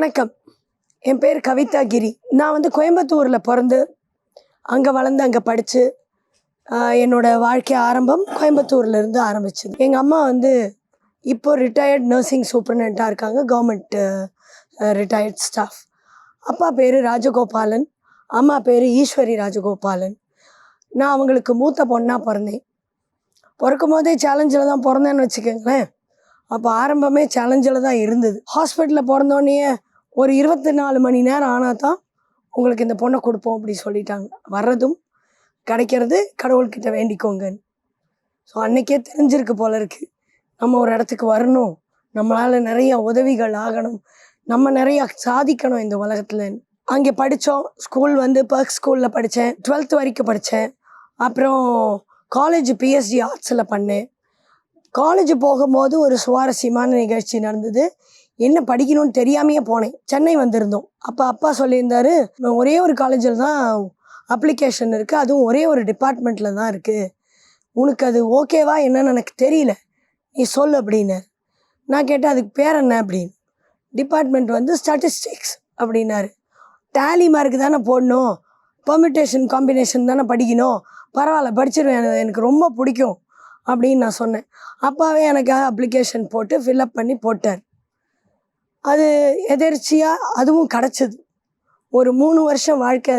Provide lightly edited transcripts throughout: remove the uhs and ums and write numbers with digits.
வணக்கம். என் பேர் கவிதா கிரி. நான் வந்து கோயம்புத்தூரில் பிறந்து அங்கே வளர்ந்து அங்கே படித்து என்னோட வாழ்க்கை ஆரம்பம் கோயம்புத்தூர்லேருந்து ஆரம்பிச்சது. எங்கள் அம்மா வந்து இப்போ ரிட்டையர்ட் நர்சிங் சூப்பர்டென்ட்டாக இருக்காங்க, கவர்மெண்ட் ரிட்டையர்ட் ஸ்டாஃப். அப்பா பேர் ராஜகோபாலன், அம்மா பேர் ஈஸ்வரி ராஜகோபாலன். நான் அவங்களுக்கு மூத்த பொண்ணாக பிறந்தேன். பிறக்கும் போதே சேலஞ்சில் தான் பிறந்தேன்னு வச்சுக்கோங்களேன். அப்போ ஆரம்பமே சேலஞ்சில் தான் இருந்தது. ஹாஸ்பிட்டலில் பிறந்தோடனே ஒரு 24 மணி நேரம் ஆனால் தான் உங்களுக்கு இந்த பொண்ணை கொடுப்போம் அப்படி சொல்லிட்டாங்க. வர்றதும் கிடைக்கிறது கடவுள்கிட்ட வேண்டிக்கோங்கன்னு. ஸோ அன்றைக்கே தெரிஞ்சிருக்கு போல இருக்குது, நம்ம ஒரு இடத்துக்கு வரணும், நம்மளால் நிறைய உதவிகள் ஆகணும், நம்ம நிறையா சாதிக்கணும் இந்த உலகத்தில். அங்கே படித்தோம். ஸ்கூல் வந்து பர்க் ஸ்கூலில் படித்தேன், 12th வரைக்கும் படித்தேன். அப்புறம் காலேஜ் பிஎஸ்சி ஆர்ட்ஸில் பண்ணேன். காலேஜ் போகும்போது ஒரு சுவாரஸ்யமான நிகழ்ச்சி நடந்தது. என்ன படிக்கணும்னு தெரியாமையே போனேன். சென்னை வந்திருந்தோம். அப்போ அப்பா சொல்லியிருந்தார், ஒரே ஒரு காலேஜில் தான் அப்ளிகேஷன் இருக்குது, அதுவும் ஒரே ஒரு டிபார்ட்மெண்ட்டில் தான் இருக்குது, உனக்கு அது ஓகேவா என்னன்னு எனக்கு தெரியல, நீ சொல் அப்படின்னார். நான் கேட்டேன் அதுக்கு பேர் என்ன அப்படின்னு. டிபார்ட்மெண்ட் வந்து ஸ்டாட்டிஸ்டிக்ஸ் அப்படின்னாரு. டேலி மார்க்கு தானே போடணும், பெர்மிட்டேஷன் காம்பினேஷன் தானே படிக்கணும், பரவாயில்ல படிச்சிருவேன், எனக்கு ரொம்ப பிடிக்கும் அப்படின்னு நான் சொன்னேன். அப்பாவே எனக்காக அப்ளிகேஷன் போட்டு ஃபில்அப் பண்ணி போட்டார். அது எதேர்ச்சியாக அதுவும் கிடச்சிது. ஒரு 3 வருஷம் வாழ்க்கை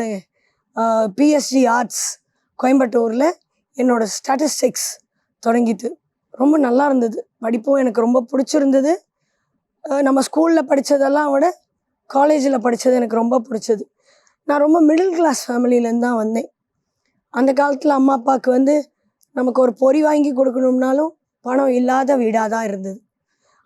பிஎஸ்சி ஆர்ட்ஸ் கோயம்புத்தூரில் என்னோடய ஸ்டாட்டிஸ்டிக்ஸ் தொடங்கிட்டு ரொம்ப நல்லா இருந்தது. படிப்பும் எனக்கு ரொம்ப பிடிச்சிருந்தது. நம்ம ஸ்கூலில் படித்ததெல்லாம் விட காலேஜில் படித்தது எனக்கு ரொம்ப பிடிச்சது. நான் ரொம்ப மிடில் கிளாஸ் ஃபேமிலியிலேருந்து தான் வந்தேன். அந்த காலத்தில் அம்மா அப்பாவுக்கு வந்து நமக்கு ஒரு பொறி வாங்கி கொடுக்கணும்னாலும் பணம் இல்லாத வீடாக தான் இருந்தது.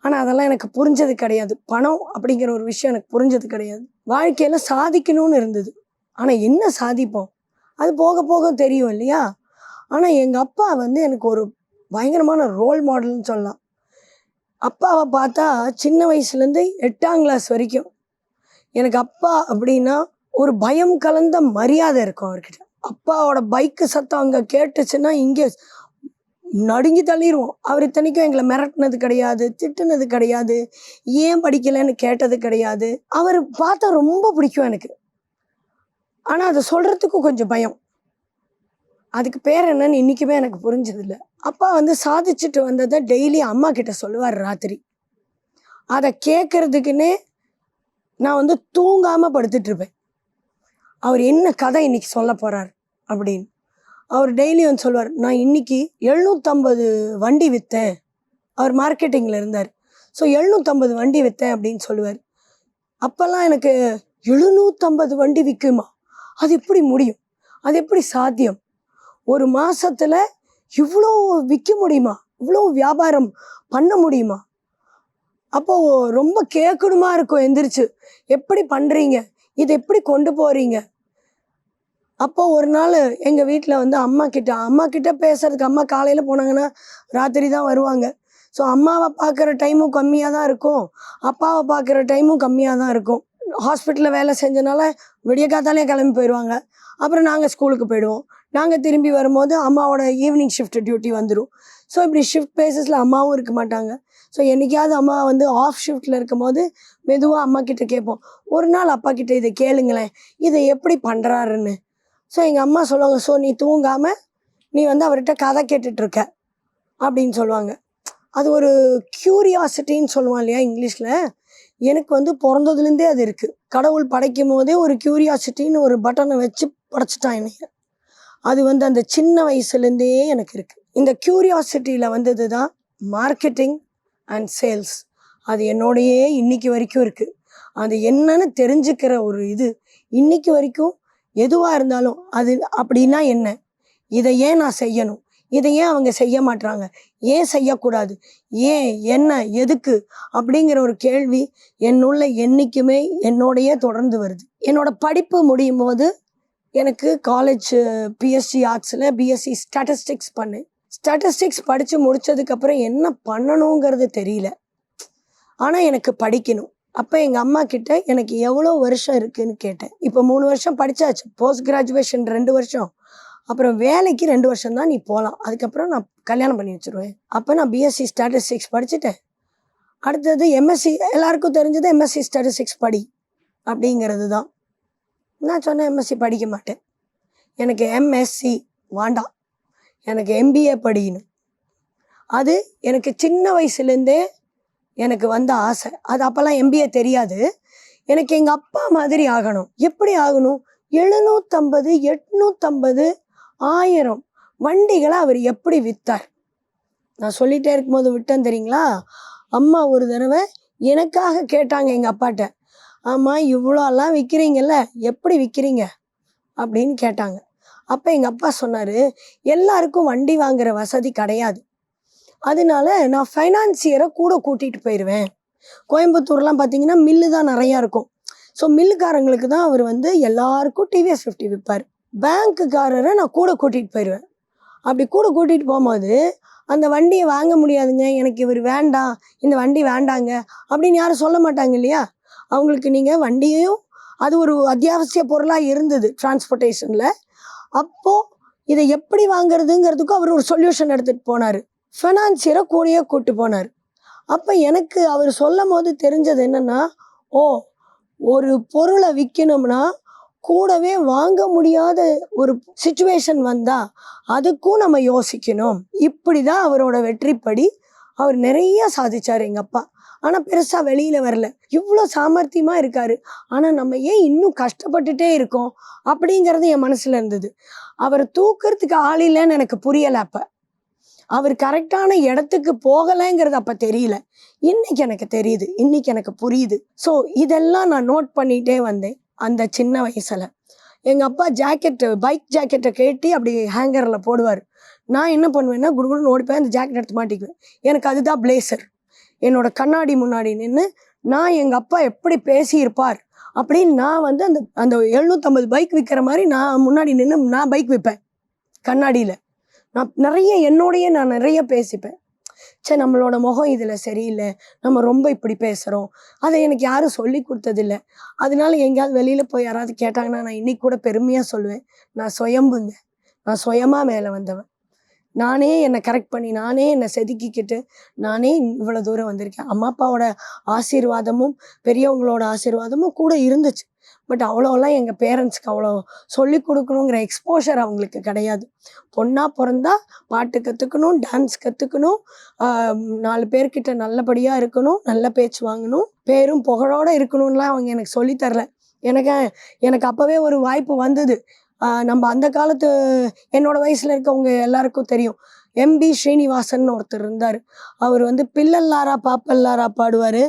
ஆனால் அதெல்லாம் எனக்கு புரிஞ்சது கிடையாது. பணம் அப்படிங்கிற ஒரு விஷயம் எனக்கு புரிஞ்சது கிடையாது. வாழ்க்கையில் சாதிக்கணும்னு இருந்தது. ஆனால் என்ன சாதிப்போம் அது போக போக தெரியும் இல்லையா. ஆனால் எங்கள் அப்பா வந்து எனக்கு ஒரு பயங்கரமான ரோல் மாடல்னு சொல்லலாம். அப்பாவை பார்த்தா சின்ன வயசுலேருந்து 8ஆம் கிளாஸ் வரைக்கும் எனக்கு அப்பா அப்படின்னா ஒரு பயம் கலந்த மரியாதை இருக்கும் அவர்கிட்ட. அப்பாவோட பைக்கு சத்தம் அங்கே கேட்டுச்சுன்னா இங்கே நடுங்கி தள்ளிடுவோம். அவர் இத்தனைக்கும் எங்களை மிரட்டினது கிடையாது, திட்டுனது கிடையாது, ஏன் படிக்கலைன்னு கேட்டது கிடையாது. அவர் பார்த்தா ரொம்ப பிடிக்கும் எனக்கு. ஆனால் அதை சொல்கிறதுக்கும் கொஞ்சம் பயம். அதுக்கு பேர் என்னன்னு இன்றைக்குமே எனக்கு புரிஞ்சதில்லை. அப்பா வந்து சாதிச்சுட்டு வந்ததை டெய்லி அம்மா கிட்ட சொல்லுவார் ராத்திரி. அதை கேட்குறதுக்குன்னே நான் வந்து தூங்காமல் படுத்துட்ருப்பேன். அவர் என்ன கதை இன்றைக்கி சொல்ல போகிறார் அப்படின்னு. அவர் டெய்லி வந்து சொல்லுவார், நான் இன்றைக்கி 750 வண்டி விற்றேன். அவர் மார்க்கெட்டிங்கில் இருந்தார். ஸோ 750 வண்டி விற்றேன் அப்படின்னு சொல்லுவார். அப்போல்லாம் எனக்கு 750 வண்டி விற்குமா, அது எப்படி முடியும், அது எப்படி சாத்தியம், ஒரு மாதத்தில் இவ்வளோ விற்க முடியுமா, இவ்வளோ வியாபாரம் பண்ண முடியுமா, அப்போது ரொம்ப கேட்கணுமா இருக்கும் எந்திரிச்சு, எப்படி பண்ணுறீங்க, இதை எப்படி கொண்டு போகிறீங்க. அப்போது ஒரு நாள் எங்கள் வீட்டில் வந்து அம்மா கிட்ட பேசுகிறதுக்கு, அம்மா காலையில் போனாங்கன்னா ராத்திரி தான் வருவாங்க. ஸோ அம்மாவை பார்க்குற டைமும் கம்மியாக தான் இருக்கும், அப்பாவை பார்க்குற டைமும் கம்மியாக தான் இருக்கும். ஹாஸ்பிட்டலில் வேலை செஞ்சனால விடிய காத்தாலே கிளம்பி போயிடுவாங்க. அப்புறம் நாங்கள் ஸ்கூலுக்கு போயிடுவோம். நாங்கள் திரும்பி வரும்போது அம்மாவோட ஈவினிங் ஷிஃப்ட் டியூட்டி வந்துடும். ஸோ இப்படி ஷிஃப்ட் பேஸஸில் அம்மாவும் இருக்க மாட்டாங்க. ஸோ என்றைக்காவது அம்மா வந்து ஆஃப் ஷிஃப்ட்டில் இருக்கும் போது மெதுவாக அம்மா கிட்டே கேட்போம், ஒரு நாள் அப்பா கிட்டே இதை கேளுங்களேன், இதை எப்படி பண்ணுறாருன்னு. ஸோ எங்கள் அம்மா சொல்லுவாங்க, ஸோ நீ தூங்காமல் நீ வந்து அவர்கிட்ட கதை கேட்டுட்ருக்க அப்படின்னு சொல்லுவாங்க. அது ஒரு க்யூரியாசிட்டின்னு சொல்லுவான் இல்லையா இங்கிலீஷில். எனக்கு வந்து பிறந்ததுலேருந்தே அது இருக்குது. கடவுள் படைக்கும் போதே ஒரு க்யூரியாசிட்டின்னு ஒரு பட்டனை வச்சு படைச்சிட்டான் என்னைய. அது வந்து அந்த சின்ன வயசுலேருந்தே எனக்கு இருக்குது. இந்த க்யூரியாசிட்டியில் வந்தது தான் மார்க்கெட்டிங் அண்ட் சேல்ஸ். அது என்னோடையே இன்றைக்கி வரைக்கும் இருக்குது. அது என்னன்னு தெரிஞ்சுக்கிற ஒரு இது இன்றைக்கி வரைக்கும். எதுவாக இருந்தாலும் அது அப்படின்னா என்ன, இதை ஏன் நான் செய்யணும், இதை ஏன் அவங்க செய்ய மாட்டாங்க, ஏன் செய்யக்கூடாது, ஏன் என்ன எதுக்கு அப்படிங்கிற ஒரு கேள்வி என்னுள்ள என்றைக்குமே என்னோடையே தொடர்ந்து வருது. என்னோடய படிப்பு முடியும் போது எனக்கு காலேஜ் பிஎஸ்சி ஆர்ட்ஸில் பிஎஸ்சி ஸ்டாட்டிஸ்டிக்ஸ் பண்ணேன். ஸ்டாட்டிஸ்டிக்ஸ் படித்து முடித்ததுக்கப்புறம் என்ன பண்ணணுங்கிறது தெரியல. ஆனால் எனக்கு படிக்கணும். அப்போ எங்கள் அம்மா கிட்ட எனக்கு எவ்வளோ வருஷம் இருக்குதுன்னு கேட்டேன். இப்போ 3 வருஷம் படித்தாச்சு, போஸ்ட் கிராஜுவேஷன் 2 வருஷம், அப்புறம் வேலைக்கு 2 வருஷம் தான் நீ போகலாம், அதுக்கப்புறம் நான் கல்யாணம் பண்ணி வச்சுருவேன். அப்போ நான் பிஎஸ்சி ஸ்டாட்டிஸ்டிக்ஸ் படிச்சுட்டேன். அடுத்தது எம்எஸ்சி, எல்லாருக்கும் தெரிஞ்சது எம்எஸ்சி ஸ்டாட்டிஸ்டிக்ஸ் படி அப்படிங்கிறது தான். நான் சொன்னேன் எம்எஸ்சி படிக்க மாட்டேன், எனக்கு எம்எஸ்சி வேண்டாம், எனக்கு எம்பிஏ படிக்கணும். அது எனக்கு சின்ன வயசுலேருந்தே எனக்கு வந்த ஆசை. அது அப்போல்லாம் எம்பிஏ தெரியாது. எனக்கு எங்கள் அப்பா மாதிரி ஆகணும். எப்படி ஆகணும்? 750 850 1000 வண்டிகளை அவர் எப்படி விற்றார். நான் சொல்லிகிட்டே இருக்கும்போது விட்டேன் தெரியுங்களா. அம்மா ஒரு தடவை எனக்காக கேட்டாங்க எங்கள் அப்பாட்ட, ஆமாம் இவ்வளோலாம் விற்கிறீங்கல்ல, எப்படி விற்கிறீங்க அப்படின்னு கேட்டாங்க. அப்போ எங்கள் அப்பா சொன்னார், எல்லாருக்கும் வண்டி வாங்குகிற வசதி கிடையாது, அதனால நான் ஃபைனான்சியரை கூட கூட்டிகிட்டு போயிடுவேன். கோயம்புத்தூர்லாம் பார்த்தீங்கன்னா மில்லு தான் நிறையா இருக்கும். ஸோ மில்லுக்காரங்களுக்கு தான் அவர் வந்து எல்லாருக்கும் டிவிஎஸ் 50 விற்பார். பேங்க்குக்காரரை நான் கூட கூட்டிகிட்டு போயிடுவேன். அப்படி கூட கூட்டிகிட்டு போகும்போது அந்த வண்டியை வாங்க முடியாதுங்க, எனக்கு இவர் வேண்டாம், இந்த வண்டி வேண்டாங்க அப்படின்னு யாரும் சொல்ல மாட்டாங்க இல்லையா. அவங்களுக்கு நீங்கள் வண்டியையும் அது ஒரு அத்தியாவசிய பொருளாக இருந்தது டிரான்ஸ்போர்ட்டேஷனில். அப்போது இதை எப்படி வாங்குறதுங்கிறதுக்கும் அவர் ஒரு சொல்யூஷன் எடுத்துகிட்டு போனார். ஃபைனான்சியரை கூடயே கூப்பிட்டு போனார். அப்போ எனக்கு அவர் சொல்லும் போது தெரிஞ்சது என்னென்னா, ஓ, ஒரு பொருளை விற்கணும்னா கூடவே வாங்க முடியாத ஒரு சிச்சுவேஷன் வந்தால் அதுக்கும் நம்ம யோசிக்கணும். இப்படி தான் அவரோட வெற்றிப்படி அவர் நிறைய சாதிச்சார் எங்கள் அப்பா. ஆனால் பெருசாக வெளியில் வரல. இவ்வளோ சாமர்த்தியமாக இருக்கார், ஆனால் நம்ம ஏன் இன்னும் கஷ்டப்பட்டுட்டே இருக்கோம் அப்படிங்கிறது என் மனசில் இருந்தது. அவர் தூக்கிறதுக்கு ஆள் இல்லைன்னு எனக்கு புரியலை. அப்போ அவர் கரெக்டான இடத்துக்கு போகலைங்கிறது அப்போ தெரியல. இன்னைக்கு எனக்கு தெரியுது, இன்னைக்கு எனக்கு புரியுது. ஸோ இதெல்லாம் நான் நோட் பண்ணிகிட்டே வந்தேன் அந்த சின்ன வயசில். எங்கள் அப்பா ஜாக்கெட்டு, பைக் ஜாக்கெட்டை கேட்டி அப்படி ஹேங்கரில் போடுவார். நான் என்ன பண்ணுவேன்னா குடுகுடுன்னு ஓடிப்போய் அந்த ஜாக்கெட் எடுத்து மாட்டிக்குவேன். எனக்கு அதுதான் பிளேசர். என்னோட கண்ணாடி முன்னாடி நின்று நான் எங்கள் அப்பா எப்படி பேசியிருப்பார் அப்படின்னு நான் வந்து அந்த அந்த 750 பைக் விற்கிற மாதிரி நான் முன்னாடி நின்று நான் பைக் விற்பேன் கண்ணாடியில். நான் நிறைய பேசிப்பேன். சரி, நம்மளோட முகம் இதில் சரியில்லை, நம்ம ரொம்ப இப்படி பேசுகிறோம், அதை எனக்கு யாரும் சொல்லி கொடுத்ததில்லை. அதனால எங்கேயாவது வெளியில் போய் யாராவது கேட்டாங்கன்னா நான் இன்னைக்கு கூட பெருமையாக சொல்லுவேன், நான் சுயம்புங்க, நான் சுயமாக மேலே வந்தவன். நானே என்னை கரெக்ட் பண்ணி, நானே என்னை செதுக்கிக்கிட்டு, நானே இவ்வளோ தூரம் வந்திருக்கேன். அம்மா அப்பாவோட ஆசீர்வாதமும் பெரியவங்களோட ஆசீர்வாதமும் கூட இருந்துச்சு. பட் அவ்வளோலாம் எங்கள் பேரண்ட்ஸ்க்கு அவ்வளோ சொல்லி கொடுக்கணுங்கிற எக்ஸ்போஷர் அவங்களுக்கு கிடையாது. பொண்ணாக பிறந்தா பாட்டு கற்றுக்கணும், டான்ஸ் கற்றுக்கணும், 4 பேர்கிட்ட நல்லபடியாக இருக்கணும், நல்ல பேச்சு வாங்கணும், பேரும் புகழோடு இருக்கணும்லாம் அவங்க எனக்கு சொல்லித்தரல. எனக்கு அப்போவே ஒரு வாய்ப்பு வந்தது. நம்ம அந்த காலத்து என்னோடய வயசில் இருக்கவங்க எல்லாருக்கும் தெரியும், எம்பி ஸ்ரீனிவாசன் ஒருத்தர் இருந்தார். அவர் வந்து பில்லல்லாரா பாப்பல்லாரா பாடுவார்.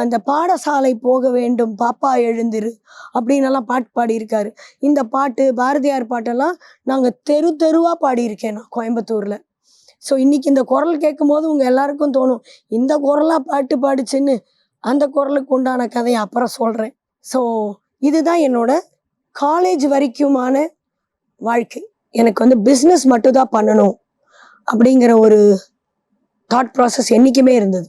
அந்த பாடசாலை போக வேண்டும் பாப்பா எழுந்திரு அப்படின்னெல்லாம் பாட்டு பாடியிருக்காரு. இந்த பாட்டு, பாரதியார் பாட்டெல்லாம் நாங்கள் தெருவாக பாடியிருக்கேன் நான் கோயம்புத்தூரில். ஸோ இன்றைக்கி இந்த குரல் கேட்கும் போது உங்கள் எல்லாருக்கும் தோணும், இந்த குரலாக பாட்டு பாடிச்சுன்னு. அந்த குரலுக்கு உண்டான கதையை அப்புறம் சொல்கிறேன். ஸோ இதுதான் என்னோட காலேஜ் வரைக்குமான வாழ்க்கை. எனக்கு வந்து பிஸ்னஸ் மட்டும்தான் பண்ணணும் அப்படிங்கிற ஒரு தாட் ப்ராசஸ் என்றைக்குமே இருந்தது.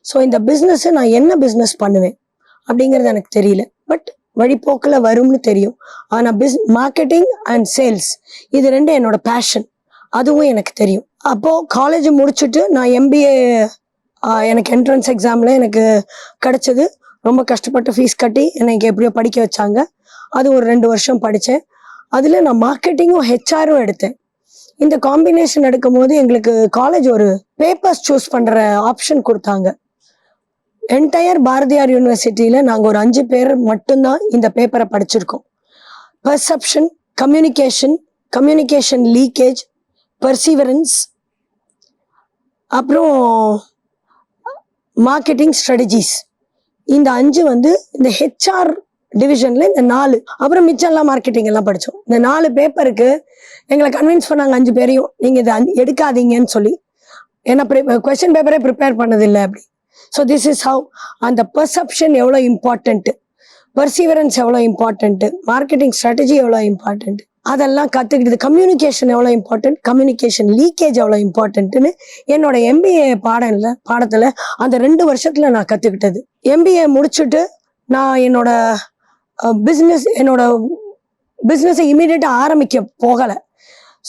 ஸோ இந்த பிஸ்னஸ்ஸை நான் என்ன பிஸ்னஸ் பண்ணுவேன் அப்படிங்கிறது எனக்கு தெரியல, பட் வழிபோக்கில் வரும்னு தெரியும். ஆனால் மார்க்கெட்டிங் அண்ட் சேல்ஸ் இது 2 என்னோட பேஷன், அதுவும் எனக்கு தெரியும். அப்போது காலேஜ் முடிச்சுட்டு நான் எம்பிஏ, எனக்கு என்ட்ரன்ஸ் எக்ஸாமில் எனக்கு கிடச்சிது. ரொம்ப கஷ்டப்பட்டு ஃபீஸ் கட்டி எனக்கு எப்படியோ படிக்க வச்சாங்க. அது ஒரு 2 வருஷம் படித்தேன். அதில் நான் மார்க்கெட்டிங்கும் ஹெச்ஆரும் எடுத்தேன். இந்த காம்பினேஷன் எடுக்கும் போது எங்களுக்கு காலேஜ் ஒரு பேப்பர்ஸ் சூஸ் பண்ணுற ஆப்ஷன் கொடுத்தாங்க. என்டையர் பாரதியார் யூனிவர்சிட்டியில் நாங்கள் ஒரு 5 பேர் மட்டும்தான் இந்த பேப்பரை படிச்சிருக்கோம். பர்செப்ஷன், கம்யூனிகேஷன் லீக்கேஜ், பர்சீவரன்ஸ், அப்புறம் மார்க்கெட்டிங் ஸ்ட்ராட்டஜிஸ். இந்த 5 வந்து இந்த ஹெச்ஆர் டிவிஷனில் இந்த 4, அப்புறம் மிச்சம்லாம் மார்க்கெட்டிங் எல்லாம் படித்தோம். இந்த 4 பேப்பருக்கு எங்களை கன்வின்ஸ் பண்ணாங்க 5 பேரையும், நீங்கள் இதை எடுக்காதீங்கன்னு சொல்லி. ஏன்னா கொஸ்டின் பேப்பரே ப்ரிப்பேர் பண்ணதில்லை அப்படி. So this is how. அந்த பர்செப்ஷன் எவ்வளோ இம்பார்ட்டண்ட்டு, பர்சீவரன்ஸ் எவ்வளோ இம்பார்ட்டண்ட்டு, மார்க்கெட்டிங் ஸ்ட்ராட்டஜி எவ்வளோ இம்பார்ட்டண்ட்டு, அதெல்லாம் கற்றுக்கிட்டது. கம்யூனிகேஷன் எவ்வளோ இம்பார்ட்டன்ட், கம்யூனிகேஷன் லீக்கேஜ் எவ்வளோ இம்பார்ட்டன்ட்டுன்னு என்னோட எம்பிஏ பாடத்தில் அந்த 2 வருஷத்தில் நான் கற்றுக்கிட்டது. எம்பிஏ முடிச்சுட்டு நான் என்னோட பிஸ்னஸை இமீடியட்டாக ஆரம்பிக்க போகலை.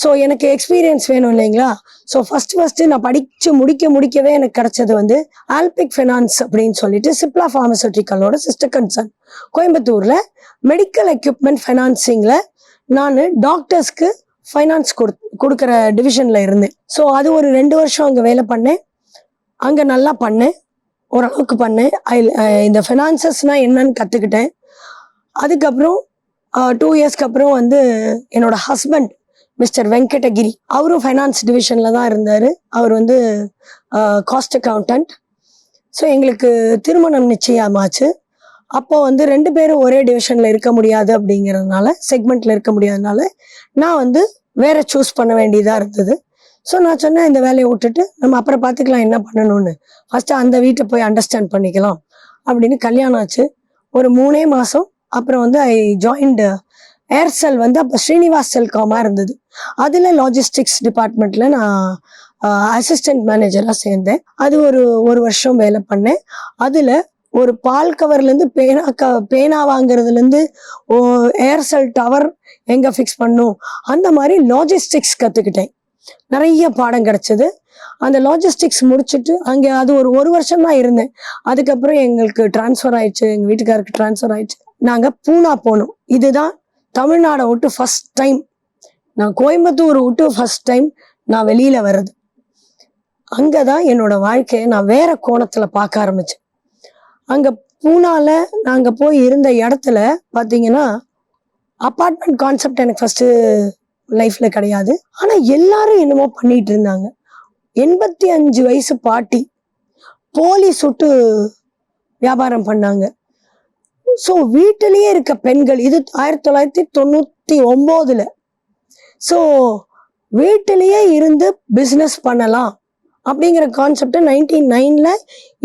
ஸோ எனக்கு எக்ஸ்பீரியன்ஸ் வேணும் இல்லைங்களா. ஸோ ஃபஸ்ட்டு நான் படித்து முடிக்கவே எனக்கு கிடைச்சது வந்து ஆல்பிக் ஃபைனான்ஸ் அப்படின்னு சொல்லிட்டு சிப்லா ஃபார்மசூட்டிக்கலோட சிஸ்டர் கன்சர்ன் கோயம்புத்தூரில் மெடிக்கல் எக்யூப்மெண்ட் ஃபைனான்சிங்கில் நான் டாக்டர்ஸ்க்கு ஃபைனான்ஸ் கொடுக்குற டிவிஷனில் இருந்தேன். ஸோ அது ஒரு 2 வருஷம் அங்கே வேலை பண்ணேன். அங்கே நல்லா பண்ணேன், ஓரளவுக்கு பண்ணேன். இந்த ஃபினான்சஸ்னால் என்னன்னு கற்றுக்கிட்டேன். அதுக்கப்புறம் 2 இயர்ஸ்க்கு அப்புறம் வந்து என்னோட ஹஸ்பண்ட் மிஸ்டர் வெங்கடகிரி, அவரும் ஃபைனான்ஸ் டிவிஷனில் தான் இருந்தார். அவர் வந்து காஸ்ட் அக்கௌண்டன்ட். ஸோ எங்களுக்கு திருமணம் நிச்சயமாச்சு. அப்போ வந்து 2 பேரும் ஒரே டிவிஷனில் இருக்க முடியாது அப்படிங்கிறதுனால, செக்மெண்ட்டில் இருக்க முடியாதனால நான் வந்து வேற சூஸ் பண்ண வேண்டியதாக இருந்தது. ஸோ நான் சொன்னேன், இந்த வேலையை விட்டுட்டு நம்ம அப்புறம் பார்த்துக்கலாம் என்ன பண்ணணும்னு, ஃபஸ்ட்டு அந்த வீட்டை போய் அண்டர்ஸ்டாண்ட் பண்ணிக்கலாம் அப்படின்னு கல்யாணம் ஆச்சு. ஒரு 3 மாதம் அப்புறம் வந்து ஐ ஜாயின்டு ஏர்செல். வந்து அப்போ ஸ்ரீனிவாஸ் செல்காமாக இருந்தது. அதில் லாஜிஸ்டிக்ஸ் டிபார்ட்மெண்ட்டில் நான் அசிஸ்டன்ட் மேனேஜராக சேர்ந்தேன். அது ஒரு வருஷம் வேலை பண்ணேன். அதில் ஒரு பால் கவர்லேருந்து பேனா வாங்குறதுலேருந்து ஏர்செல் டவர் எங்கே ஃபிக்ஸ் பண்ணும் அந்த மாதிரி லாஜிஸ்டிக்ஸ் கற்றுக்கிட்டேன். நிறைய பாடம் கிடச்சிது. அந்த லாஜிஸ்டிக்ஸ் முடிச்சுட்டு அங்கே அது ஒரு வருஷம் தான் இருந்தேன். அதுக்கப்புறம் எங்களுக்கு ட்ரான்ஸ்ஃபர் ஆயிடுச்சு, எங்கள் வீட்டுக்காருக்கு ட்ரான்ஸ்ஃபர் ஆயிடுச்சு. நாங்கள் பூனா போனோம். இதுதான் தமிழ்நாடை விட்டு ஃபஸ்ட் டைம், நான் கோயம்புத்தூர் விட்டு ஃபஸ்ட் டைம் நான் வெளியில் வர்றது. அங்கே தான் என்னோட வாழ்க்கையை நான் வேற கோணத்தில் பார்க்க ஆரம்பித்தேன். அங்கே பூனாவில் நாங்கள் போய் இருந்த இடத்துல பார்த்தீங்கன்னா அப்பார்ட்மெண்ட் கான்செப்ட் எனக்கு ஃபஸ்ட்டு லைஃப்பில் கிடையாது. ஆனால் எல்லாரும் என்னமோ பண்ணிகிட்டு இருந்தாங்க. 85 வயசு பாட்டி போலி சுட்டு வியாபாரம் பண்ணாங்க. ஸோ வீட்டிலேயே இருக்க பெண்கள், இது 1999. ஸோ வீட்டிலேயே இருந்து பிஸ்னஸ் பண்ணலாம் அப்படிங்கிற கான்செப்ட் 99ல்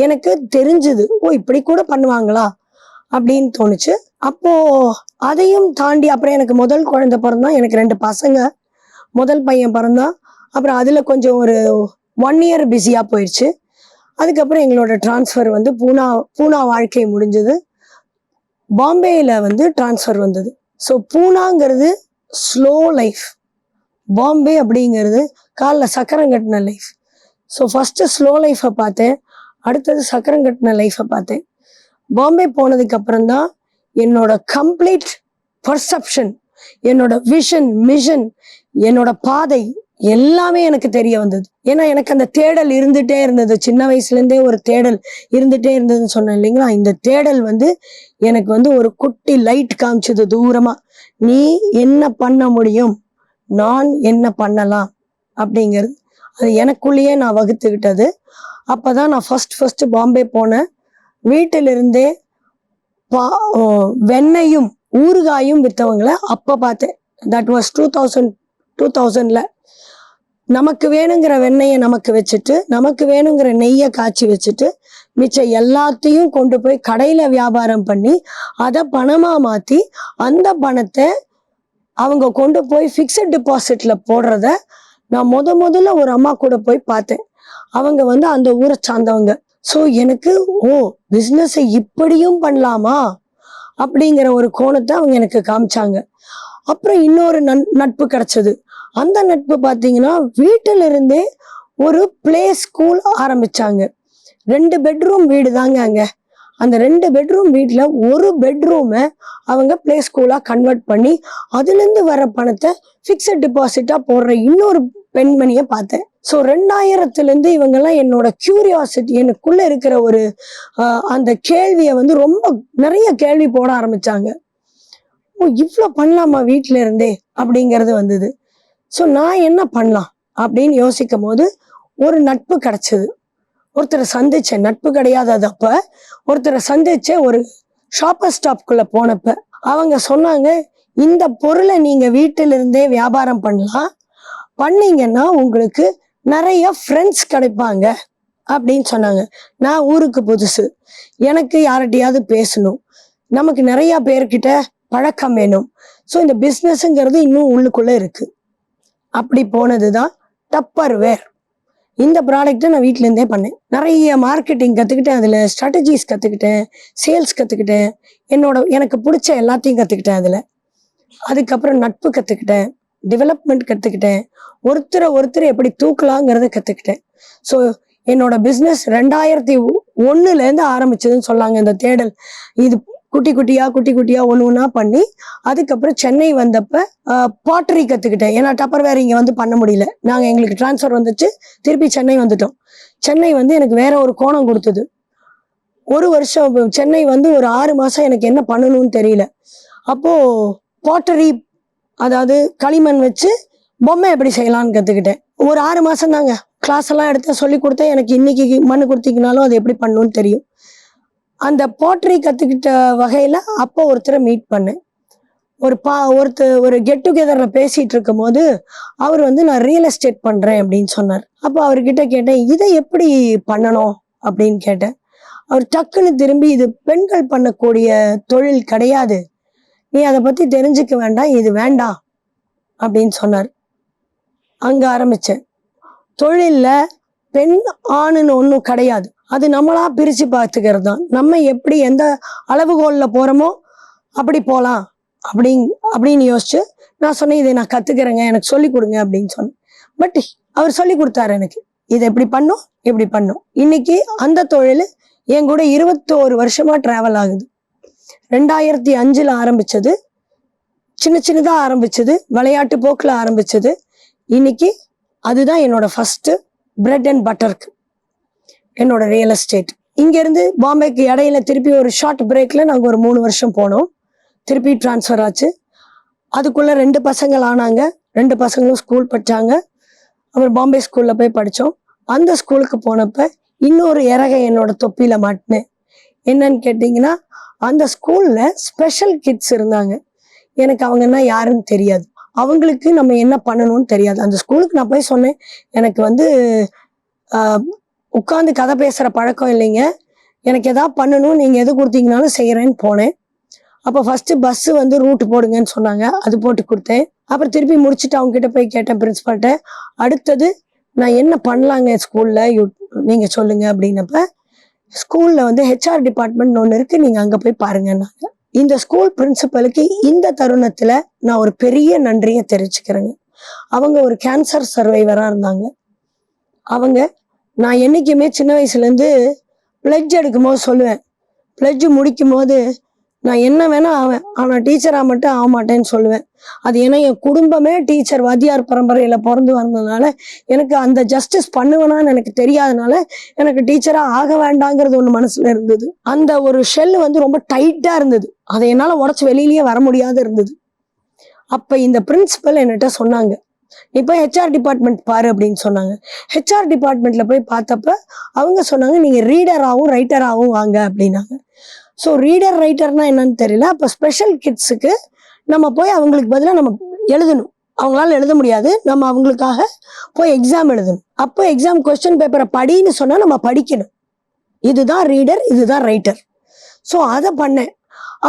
எனக்கு தெரிஞ்சுது. இப்படி கூட பண்ணுவாங்களா அப்படின்னு தோணுச்சு. அப்போது அதையும் தாண்டி அப்புறம் எனக்கு முதல் குழந்தை பிறந்தான். எனக்கு 2 பசங்க. முதல் பையன் பிறந்தான். அப்புறம் அதில் கொஞ்சம் ஒரு 1 இயர் பிஸியாக போயிடுச்சு. அதுக்கப்புறம் எங்களோட ட்ரான்ஸ்ஃபர் வந்து பூனா வாழ்க்கை முடிஞ்சது. பாம்பேயில் வந்து ட்ரான்ஸ்ஃபர் வந்தது. ஸோ பூனாங்கிறது ஸ்லோ லைஃப், பாம்பே அப்படிங்கிறது காலில் சக்கரம் கட்டின லைஃப். ஸோ ஃபஸ்ட்டு ஸ்லோ லைஃப்பை பார்த்தேன், அடுத்தது சக்கரம் கட்டின லைஃப்பை பார்த்தேன். பாம்பே போனதுக்கு அப்புறம் தான் என்னோட கம்ப்ளீட் பர்செப்ஷன், என்னோட விஷன், மிஷன், என்னோட பாதை எல்லாமே எனக்கு தெரிய வந்தது. ஏன்னா எனக்கு அந்த தேடல் இருந்துகிட்டே இருந்தது. சின்ன வயசுலேருந்தே ஒரு தேடல் இருந்துகிட்டே இருந்ததுன்னு சொன்னேன் இல்லைங்களா. இந்த தேடல் வந்து எனக்கு வந்து ஒரு குட்டி லைட் காமிச்சது தூரமாக. நீ என்ன பண்ண முடியும், நான் என்ன பண்ணலாம் அப்படிங்கிறது அது எனக்குள்ளேயே நான் வகுத்துக்கிட்டது. அப்போ தான் நான் ஃபஸ்ட்டு பாம்பே போனேன். வீட்டிலிருந்தே வெண்ணையும் ஊறுகாயும் விற்றவங்களை அப்போ பார்த்தேன். தட் வாஸ் 2000ல். நமக்கு வேணுங்கிற வெண்ணெயை நமக்கு வச்சுட்டு, நமக்கு வேணுங்கிற நெய்யை காய்ச்சி வச்சுட்டு, மிச்சம் எல்லாத்தையும் கொண்டு போய் கடையில் வியாபாரம் பண்ணி அதை பணமாக மாற்றி அந்த பணத்தை அவங்க கொண்டு போய் ஃபிக்ஸட் டிபாசிட்டில் போடுறத நான் முதல்ல ஒரு அம்மா கூட போய் பார்த்தேன். அவங்க வந்து அந்த ஊரை சார்ந்தவங்க. ஸோ எனக்கு பிஸ்னஸை இப்படியும் பண்ணலாமா அப்படிங்கிற ஒரு கோணத்தை அவங்க எனக்கு காமிச்சாங்க. அப்புறம் இன்னொரு நட்பு கிடைச்சது. அந்த நட்பு பார்த்தீங்கன்னா வீட்டில் இருந்தே ஒரு பிளே ஸ்கூல் ஆரம்பிச்சாங்க. 2 பெட்ரூம் வீடு தாங்க அங்கே. அந்த 2 பெட்ரூம் வீட்டில் ஒரு பெட்ரூமை அவங்க பிளே ஸ்கூலாக கன்வெர்ட் பண்ணி அதுலேருந்து வர பணத்தை ஃபிக்ஸட் டிபாசிட்டாக போடுற இன்னொரு பெண்மணியை பார்த்தேன். ஸோ 2000லேருந்து இவங்கெல்லாம் என்னோட கியூரியாசிட்டி, எனக்குள்ளே இருக்கிற ஒரு அந்த கேள்வியை வந்து ரொம்ப நிறைய கேள்வி போட ஆரம்பித்தாங்க. இவ்வளோ பண்ணலாமா வீட்டில் இருந்தே அப்படிங்கிறது வந்தது. ஸோ நான் என்ன பண்ணலாம் அப்படின்னு யோசிக்கும் போது ஒரு நட்பு கிடச்சிது. ஒருத்தரை சந்திச்சேன், நட்பு கிடையாது அது. அப்போ ஒருத்தரை சந்திச்சேன் ஒரு ஷாப்பர் ஸ்டாப்குள்ளே போனப்ப. அவங்க சொன்னாங்க, இந்த பொருளை நீங்கள் வீட்டிலிருந்தே வியாபாரம் பண்ணீங்கன்னா உங்களுக்கு நிறைய ஃப்ரெண்ட்ஸ் கிடைப்பாங்க அப்படின்னு சொன்னாங்க. நான் ஊருக்கு புதுசு, எனக்கு யார்கிட்டையாவது பேசணும், நமக்கு நிறையா பேர்கிட்ட பழக்கம் வேணும். ஸோ இந்த பிஸ்னஸ்ங்கிறது இன்னும் உள்ளுக்குள்ளே இருக்குது. அப்படி போனது தான் டப்பர்வேர். இந்த ப்ராடக்ட்டை நான் வீட்டிலேருந்தே பண்ணேன். நிறைய மார்க்கெட்டிங் கற்றுக்கிட்டேன், அதில் ஸ்ட்ராட்டஜிஸ் கற்றுக்கிட்டேன், சேல்ஸ் கற்றுக்கிட்டேன், எனக்கு பிடிச்ச எல்லாத்தையும் கற்றுக்கிட்டேன் அதில். அதுக்கப்புறம் நட்பு கற்றுக்கிட்டேன். டெவலப்மெண்ட் கற்றுக்கிட்டேன். ஒருத்தரை எப்படி தூக்கலாங்கிறத கற்றுக்கிட்டேன். ஸோ என்னோட பிஸ்னஸ் 2001லேருந்து ஆரம்பிச்சதுன்னு சொல்லாங்க இந்த தேடல். இது குட்டி குட்டியா ஒன்று ஒன்றா பண்ணி அதுக்கப்புறம் சென்னை வந்தப்ப பாட்டரி கற்றுக்கிட்டேன். ஏன்னா டப்பர்வேர் இங்கே வந்து பண்ண முடியல. எங்களுக்கு ட்ரான்ஸ்ஃபர் வந்துச்சு, திருப்பி சென்னை வந்துட்டோம். சென்னை வந்து எனக்கு வேற ஒரு கோணம் கொடுத்தது. ஒரு வருஷம் சென்னை வந்து ஒரு 6 மாதம் எனக்கு என்ன பண்ணணும்னு தெரியல. அப்போது பாட்டரி, அதாவது களிமண் வச்சு பொம்மை எப்படி செய்யலான்னு கற்றுக்கிட்டேன். ஒரு 6 மாதம் தாங்க கிளாஸ் எல்லாம் எடுத்து சொல்லி கொடுத்தேன். எனக்கு இன்னைக்கு மண்ணு கொடுத்தீங்கனாலும் அது எப்படி பண்ணணும்னு தெரியும். அந்த பாட்டரி கற்றுக்கிட்ட வகையில் அப்போ ஒருத்தரை மீட் பண்ணேன். ஒரு கெட் டுகெதரில் பேசிகிட்டு இருக்கும் போது அவர் வந்து நான் ரியல் எஸ்டேட் பண்ணுறேன் அப்படின்னு சொன்னார். அப்போ அவர்கிட்ட கேட்டேன், இதை எப்படி பண்ணணும் அப்படின்னு கேட்டேன். அவர் டக்குன்னு திரும்பி, இது பெண்கள் பண்ணக்கூடிய தொழில் கிடையாது, நீ அதை பற்றி தெரிஞ்சுக்க வேண்டாம், இது வேண்டாம் அப்படின்னு சொன்னார். அங்கே ஆரம்பித்தேன். தொழிலில் பெண் ஆணுன்னு ஒன்றும் கிடையாது, அது நம்மளா பிரித்து பார்த்துக்கிறது தான். நம்ம எப்படி எந்த அளவுகோலில் போகிறோமோ அப்படி போகலாம் அப்படின்னு யோசிச்சு நான் சொன்னேன், இதை நான் கற்றுக்கிறேங்க, எனக்கு சொல்லி கொடுங்க அப்படின்னு சொன்னேன். பட் அவர் சொல்லி கொடுத்தாரு எனக்கு, இதை எப்படி பண்ணும். இன்னைக்கு அந்த தொழில் என் கூட 21 வருஷமா டிராவல் ஆகுது. 2005 ஆரம்பிச்சது, சின்னதாக ஆரம்பிச்சது, விளையாட்டு போக்கில் ஆரம்பிச்சது. இன்னைக்கு அதுதான் என்னோட ஃபர்ஸ்ட் பிரெட் அண்ட் பட்டருக்கு என்னோட ரியல் எஸ்டேட். இங்கேருந்து பாம்பேக்கு இடையில திருப்பி ஒரு ஷார்ட் பிரேக்கில் நாங்கள் ஒரு 3 வருஷம் போனோம். திருப்பி டிரான்ஸ்ஃபர் ஆச்சு. அதுக்குள்ளே 2 பசங்கள் ஆனாங்க. 2 பசங்களும் ஸ்கூல் படித்தாங்க. அப்புறம் பாம்பே ஸ்கூலில் போய் படித்தோம். அந்த ஸ்கூலுக்கு போனப்போ இன்னொரு இறகை என்னோட தொப்பியில் மாட்டினேன். என்னன்னு கேட்டிங்கன்னா, அந்த ஸ்கூலில் ஸ்பெஷல் கிட்ஸ் இருந்தாங்க. எனக்கு அவங்கன்னா யாருன்னு தெரியாது, அவங்களுக்கு நம்ம என்ன பண்ணணும்னு தெரியாது. அந்த ஸ்கூலுக்கு நான் போய் சொன்னேன், எனக்கு வந்து உட்காந்து கதை பேசுகிற பழக்கம் இல்லைங்க, எனக்கு எதாவது பண்ணணும், நீங்கள் எது கொடுத்தீங்கனாலும் செய்கிறேன்னு போனேன். அப்போ ஃபஸ்ட்டு பஸ்ஸு வந்து ரூட்டு போடுங்கன்னு சொன்னாங்க, அது போட்டு கொடுத்தேன். அப்புறம் திருப்பி முடிச்சுட்டு அவங்ககிட்ட போய் கேட்டேன் பிரின்ஸ்பால்கிட்ட, அடுத்தது நான் என்ன பண்ணலாங்க ஸ்கூலில் நீங்கள் சொல்லுங்கள் அப்படின்னப்ப, ஸ்கூலில் வந்து ஹெச்ஆர் டிபார்ட்மெண்ட் ஒன்று இருக்குது, நீங்கள் அங்கே போய் பாருங்கன்னாங்க. இந்த ஸ்கூல் பிரின்சிபலுக்கு இந்த தருணத்தில் நான் ஒரு பெரிய நன்றியை தெரிவிச்சுக்கிறேங்க. அவங்க ஒரு கேன்சர் சர்வைவராக இருந்தாங்க. நான் என்றைக்குமே சின்ன வயசுலேருந்து பிளட்ஜ் எடுக்கும்போது சொல்லுவேன், பிளட்ஜ் முடிக்கும் போது நான் என்ன வேணால் ஆவேன், ஆனால் டீச்சராக மட்டும் ஆக மாட்டேன்னு சொல்லுவேன். அது ஏன்னா என் குடும்பமே டீச்சர் வாத்தியார் பரம்பரையில் பிறந்து வந்ததுனால எனக்கு அந்த ஜஸ்டிஸ் பண்ணுவேனான்னு எனக்கு தெரியாதனால எனக்கு டீச்சராக ஆக வேண்டாங்கிறது ஒன்று மனசில் இருந்தது. அந்த ஒரு ஷெல் வந்து ரொம்ப டைட்டாக இருந்தது, அதை என்னால் உடச்சி வெளியிலேயே வர முடியாத இருந்தது. அப்போ இந்த பிரின்சிபல் என்கிட்ட சொன்னாங்க, நீ போய் ஹெச்ஆர் டிபார்ட்மெண்ட் பாரு அப்படின்னு சொன்னாங்க. ஹெச்ஆர் டிபார்ட்மெண்ட்டில் போய் பார்த்தப்ப அவங்க சொன்னாங்க, நீங்கள் ரீடராகவும் ரைட்டராகவும் வாங்க அப்படின்னாங்க. ஸோ ரீடர் ரைட்டர்னா என்னன்னு தெரியல. அப்போ ஸ்பெஷல் கிட்ஸுக்கு நம்ம போய் அவங்களுக்கு பதிலாக நம்ம எழுதணும், அவங்களால எழுத முடியாது, நம்ம அவங்களுக்காக போய் எக்ஸாம் எழுதணும். அப்போ எக்ஸாம் கொஸ்டின் பேப்பரை படின்னு சொன்னால் நம்ம படிக்கணும், இதுதான் ரீடர், இதுதான் ரைட்டர். ஸோ அதை பண்ணேன்.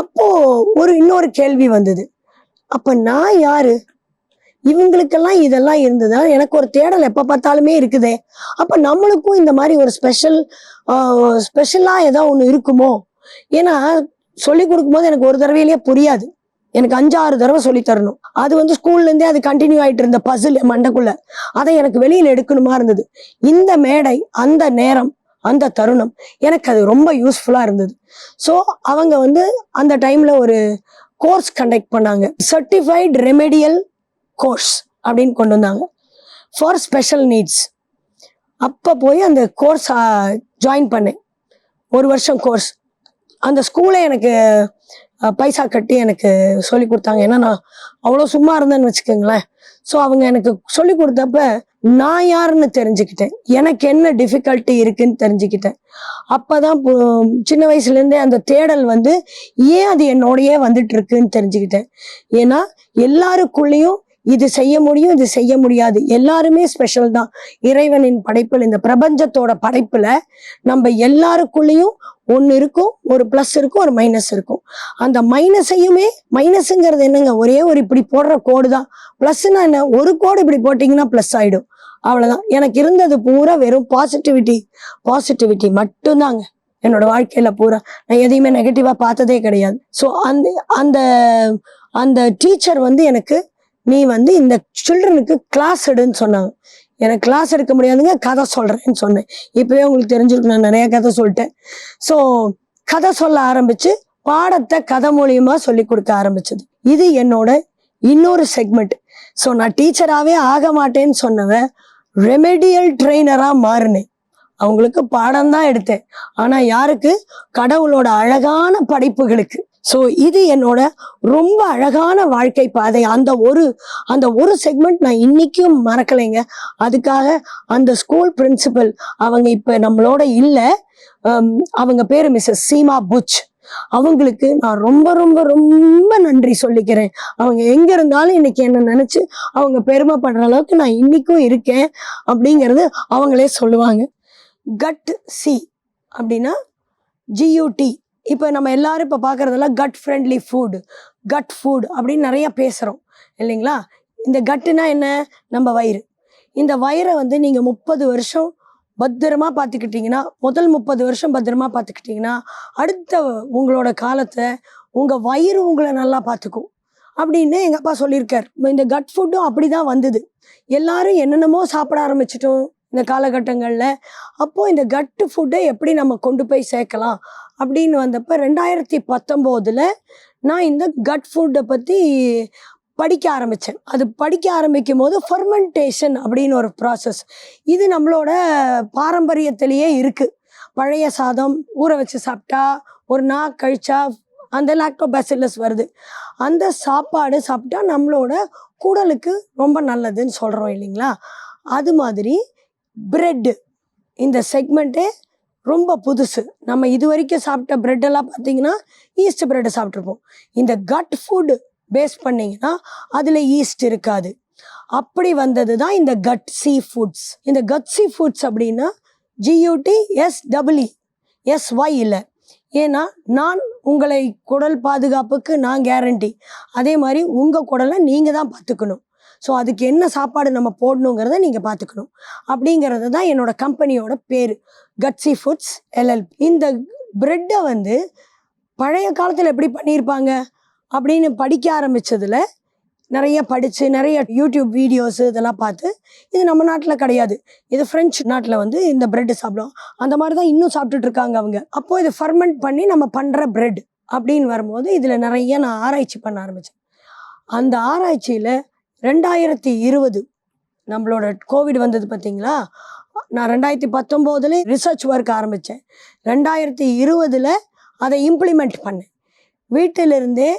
அப்போது இன்னொரு கேள்வி வந்தது, அப்போ நான் யாரு, இவங்களுக்கெல்லாம் இதெல்லாம் இருந்ததா, எனக்கு ஒரு தேடல் எப்போ பார்த்தாலுமே இருக்குதே, அப்போ நம்மளுக்கும் இந்த மாதிரி ஒரு ஸ்பெஷலாக ஏதோ ஒன்று இருக்குமோ. ஏன்னா சொல்லி கொடுக்கும்போது எனக்கு ஒரு தடவையிலேயே புரியாது, எனக்கு 5-6 தடவை சொல்லி தரணும். அது வந்து ஸ்கூல்லேருந்தே அது கண்டினியூ ஆகிட்டு இருந்த பசில் மண்டைக்குள்ள, அதை எனக்கு வெளியில் எடுக்கணுமா இருந்தது. இந்த மேடை, அந்த நேரம், அந்த தருணம் எனக்கு அது ரொம்ப யூஸ்ஃபுல்லாக இருந்தது. ஸோ அவங்க வந்து அந்த டைமில் ஒரு கோர்ஸ் கண்டக்ட் பண்ணாங்க, சர்டிஃபைடு ரெமெடியல் கோர்ஸ் அப்படின்னு கொண்டு வந்தாங்க ஃபார் ஸ்பெஷல் நீட்ஸ். அப்போ போய் அந்த கோர்ஸ் ஜாயின் பண்ணேன். 1 வருஷம் கோர்ஸ். அந்த ஸ்கூலை எனக்கு பைசா கட்டி எனக்கு சொல்லி கொடுத்தாங்க. ஏன்னா நான் அவ்வளோ சும்மா இருந்தேன்னு வச்சுக்கோங்களேன். ஸோ அவங்க எனக்கு சொல்லி கொடுத்தப்ப நான் யாருன்னு தெரிஞ்சுக்கிட்டேன், எனக்கு என்ன டிஃபிகல்ட்டி இருக்குன்னு தெரிஞ்சுக்கிட்டேன். அப்போ தான் சின்ன வயசுலேருந்தே அந்த தேடல் வந்து ஏன் அது என்னோடையே வந்துட்டு இருக்குன்னு தெரிஞ்சுக்கிட்டேன். ஏன்னா எல்லாருக்குள்ளேயும் இது செய்ய முடியும், இது செய்ய முடியாது, எல்லாருமே ஸ்பெஷல் தான். இறைவனின் படைப்பில், இந்த பிரபஞ்சத்தோட படைப்புல நம்ம எல்லாருக்குள்ளேயும் ஒன்று இருக்கும், ஒரு ப்ளஸ் இருக்கும், ஒரு மைனஸ் இருக்கும். அந்த மைனஸுங்கிறது என்னங்க, ஒரே ஒரு இப்படி போடுற கோடு தான். ப்ளஸ்னா என்ன, ஒரு கோடு இப்படி போட்டிங்கன்னா ப்ளஸ் ஆகிடும், அவ்வளோதான். எனக்கு இருந்தது பூரா வெறும் பாசிட்டிவிட்டி மட்டும்தாங்க என்னோட வாழ்க்கையில் பூரா. நான் எதையுமே நெகட்டிவாக பார்த்ததே கிடையாது. ஸோ அந்த அந்த டீச்சர் வந்து எனக்கு நீ வந்து இந்த சில்ட்ரனுக்கு கிளாஸ் எடுன்னு சொன்னாங்க. எனக்கு கிளாஸ் எடுக்க முடியாதுங்க, கதை சொல்கிறேன்னு சொன்னேன். இப்போவே உங்களுக்கு தெரிஞ்சிருக்கு, நான் நிறைய கதை சொல்லிட்டேன். ஸோ கதை சொல்ல ஆரம்பித்து பாடத்தை கதை மூலியமாக சொல்லி கொடுக்க ஆரம்பிச்சது. இது என்னோட இன்னொரு செக்மெண்ட். ஸோ நான் டீச்சராகவே ஆக மாட்டேன்னு சொன்னவன் ரெமெடியல் ட்ரெயினராக மாறினேன். அவங்களுக்கு பாடம் தான் எடுத்தேன், ஆனால் யாருக்கு? கடவுளோட அழகான படைப்புகளுக்கு. ஸோ இது என்னோட ரொம்ப அழகான வாழ்க்கை பாதை. அந்த ஒரு செக்மெண்ட் நான் இன்னைக்கும் மறக்கலைங்க. அதுக்காக அந்த ஸ்கூல் பிரின்சிபல், அவங்க இப்போ நம்மளோட இல்லை, அவங்க பேர் மிஸ்ஸஸ் சீமா புச், அவங்களுக்கு நான் ரொம்ப ரொம்ப ரொம்ப நன்றி சொல்லிக்கிறேன். அவங்க எங்க இருந்தாலும் இன்னைக்கு என்ன நினைச்சு அவங்க பெருமைப்படுற அளவுக்கு நான் இன்னைக்கும் இருக்கேன் அப்படிங்கிறது அவங்களே சொல்லுவாங்க. கட் சி அப்படின்னா GUT. இப்போ நம்ம எல்லாரும் இப்போ பார்க்குறதெல்லாம் gut friendly food, gut food அப்படின்னு நிறைய பேசுகிறோம் இல்லைங்களா? இந்த கட்டுனா என்ன? நம்ம வயிறு. இந்த வயிறை வந்து நீங்கள் 30 வருஷம் பத்திரமா பார்த்துக்கிட்டிங்கன்னா, முதல் 30 வருஷம் பத்திரமா பார்த்துக்கிட்டிங்கன்னா, அடுத்த உங்களோட காலத்தை உங்கள் வயிறு உங்களை நல்லா பார்த்துக்கும் அப்படின்னு எங்கள் அப்பா சொல்லியிருக்கார். இந்த கட் ஃபுட்டும் அப்படி தான் வந்தது. எல்லாரும் என்னென்னமோ சாப்பிட ஆரம்பிச்சிட்டோம் இந்த காலகட்டங்களில். அப்போது இந்த கட்டு ஃபுட்டை எப்படி நம்ம கொண்டு போய் சேர்க்கலாம் அப்படின்னு வந்தப்போ 2019 நான் இந்த கட் ஃபுட்டை பற்றி படிக்க ஆரம்பித்தேன். அது படிக்க ஆரம்பிக்கும் போது ஃபெர்மெண்டேஷன் அப்படின்னு ஒரு ப்ராசஸ். இது நம்மளோட பாரம்பரியத்திலேயே இருக்குது. பழைய சாதம் ஊற வச்சு சாப்பிட்டா ஒரு நாள் கழிச்சா அந்த லாக்டோபாசில்லஸ் வருது. அந்த சாப்பாடு சாப்பிட்டா நம்மளோட குடலுக்கு ரொம்ப நல்லதுன்னு சொல்கிறோம் இல்லைங்களா? அது மாதிரி பிரெட்டு, இந்த செக்மெண்ட்டே ரொம்ப புதுசு. நம்ம இது வரைக்கும் சாப்பிட்ட பிரெட்டெல்லாம் பார்த்தீங்கன்னா ஈஸ்ட் பிரெட்டை சாப்பிட்ருப்போம். இந்த கட் ஃபுட் பேஸ் பண்ணிங்கன்னா அதில் ஈஸ்ட் இருக்காது. அப்படி வந்தது தான் இந்த கட் சி ஃபுட்ஸ். இந்த கட் சி ஃபுட்ஸ் அப்படின்னா GUTSEE இல்லை. ஏன்னா நான் உங்களை குடல் பாதுகாப்புக்கு நான் கேரண்டி. அதே மாதிரி உங்கள் குடலை நீங்கள் தான் பார்த்துக்கணும். ஸோ அதுக்கு என்ன சாப்பாடு நம்ம போடணுங்கிறத நீங்கள் பார்த்துக்கணும். அப்படிங்கிறது தான் என்னோடய கம்பெனியோட பேர், கட்ஸி ஃபுட்ஸ் LLP. இந்த பிரெட்டை வந்து பழைய காலத்தில் எப்படி பண்ணியிருப்பாங்க அப்படின்னு படிக்க ஆரம்பித்ததில் நிறைய படித்து நிறைய யூடியூப் வீடியோஸு இதெல்லாம் பார்த்து, இது நம்ம நாட்டில் கிடையாது, இது ஃப்ரெஞ்ச் நாட்டில் வந்து இந்த பிரெட்டு சாப்பிடுவோம், அந்த மாதிரி தான் இன்னும் சாப்பிட்டுட்ருக்காங்க அவங்க. அப்போது இதை ஃபர்மெண்ட் பண்ணி நம்ம பண்ணுற பிரெட் அப்படின்னு வரும்போது இதில் நிறைய நான் ஆராய்ச்சி பண்ண ஆரம்பித்தேன். அந்த ஆராய்ச்சியில் 2020 நம்மளோட கோவிட் வந்தது பார்த்தீங்களா? நான் 2019 ரிசர்ச் ஒர்க் ஆரம்பித்தேன். 2020 அதை இம்ப்ளிமெண்ட் பண்ணேன். வீட்டிலிருந்தே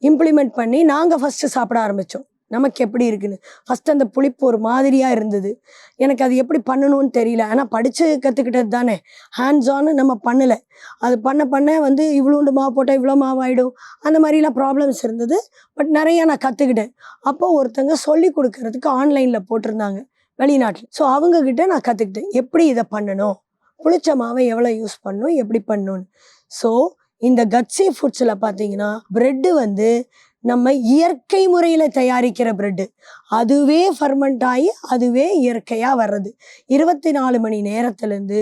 இம்ப்ளிமெண்ட் பண்ணி நாங்கள் ஃபஸ்ட்டு சாப்பிட ஆரம்பித்தோம். நமக்கு எப்படி இருக்குன்னு ஃபஸ்ட்டு அந்த புளிப்பு ஒரு மாதிரியாக இருந்தது. எனக்கு அது எப்படி பண்ணணும்னு தெரியல. ஆனால் படித்து கற்றுக்கிட்டது தானே, ஹேண்ட்ஸ் ஆன் நம்ம பண்ணலை. அது பண்ண வந்து இவ்வளோண்டு மாவு போட்டால் இவ்வளோ மாவு ஆகிடும், அந்த மாதிரிலாம் ப்ராப்ளம்ஸ் இருந்தது. பட் நிறையா நான் கற்றுக்கிட்டேன். அப்போது ஒருத்தங்க சொல்லி கொடுக்கறதுக்கு ஆன்லைனில் போட்டிருந்தாங்க வெளிநாட்டில். ஸோ அவங்கக்கிட்ட நான் கற்றுக்கிட்டேன் எப்படி இதை பண்ணணும், புளிச்ச மாவை எவ்வளோ யூஸ் பண்ணணும், எப்படி பண்ணணும்னு. ஸோ இந்த கட்ஸி ஃபுட்ஸில் பார்த்தீங்கன்னா பிரெட்டு வந்து நம்ம இயற்கை முறையில் தயாரிக்கிற பிரெட்டு, அதுவே ஃபர்மெண்ட் ஆகி அதுவே இயற்கையாக வர்றது. 24 மணி நேரத்துலேருந்து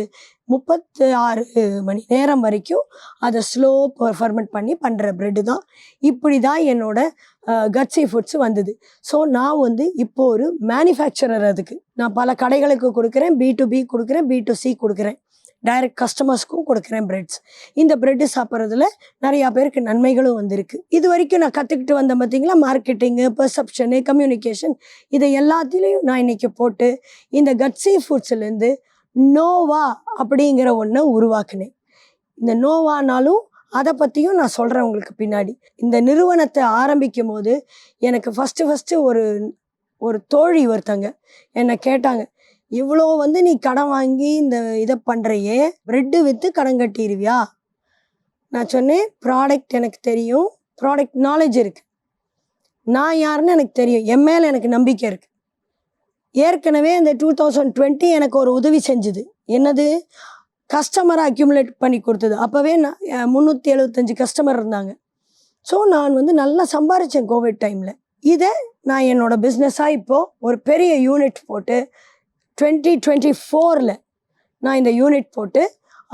36 மணி நேரம் வரைக்கும் அதை ஸ்லோ ஃபர்மெண்ட் பண்ணி பண்ணுற பிரெட்டு தான். இப்படி தான் என்னோடய கட்ஸி ஃபுட்ஸ் வந்தது. ஸோ நான் வந்து இப்போது ஒரு மேனுஃபேக்சரர். அதுக்கு நான் பல கடைகளுக்கு கொடுக்குறேன், B2B கொடுக்குறேன், B2C கொடுக்குறேன், டைரக்ட் கஸ்டமர்ஸ்க்கும் கொடுக்குறேன் பிரெட்ஸ். இந்த பிரெட்டு சாப்பிட்றதுல நிறையா பேருக்கு நன்மைகளும் வந்திருக்கு. இது வரைக்கும் நான் கற்றுக்கிட்டு வந்தேன் பார்த்தீங்களா, மார்க்கெட்டிங்கு, பெர்செப்ஷனு, கம்யூனிகேஷன், இதை எல்லாத்துலேயும் நான் இன்றைக்கி போட்டு இந்த கட்ஸி ஃபுட்ஸ்லேருந்து நோவா அப்படிங்கிற ஒன்றை உருவாக்குனேன். இந்த நோவானாலும் அதை பற்றியும் நான் சொல்கிறேன் உங்களுக்கு பின்னாடி. இந்த நிறுவனத்தை ஆரம்பிக்கும் போது எனக்கு ஃபஸ்ட்டு ஒரு தோழி ஒருத்தங்க என்னை கேட்டாங்க, இவ்வளோ வந்து நீ கடன் வாங்கி இந்த இதை பண்ணுறையே, பிரெட்டு விற்று கடன் கட்டிடுவியா? நான் சொன்னேன், ப்ராடக்ட் எனக்கு தெரியும், ப்ராடக்ட் நாலேஜ் இருக்குது, நான் யாருன்னு எனக்கு தெரியும், என் மேலே எனக்கு நம்பிக்கை இருக்குது. ஏற்கனவே இந்த 2020 எனக்கு ஒரு உதவி செஞ்சுது. என்னது? கஸ்டமரை அக்யூமுலேட் பண்ணி கொடுத்தது. அப்போவே நான் 375 கஸ்டமர் இருந்தாங்க. ஸோ நான் வந்து நல்லா சம்பாரித்தேன் கோவிட் டைமில். இதை நான் என்னோடய பிஸ்னஸாக இப்போது ஒரு பெரிய யூனிட் போட்டு 2024 நான் இந்த யூனிட் போட்டு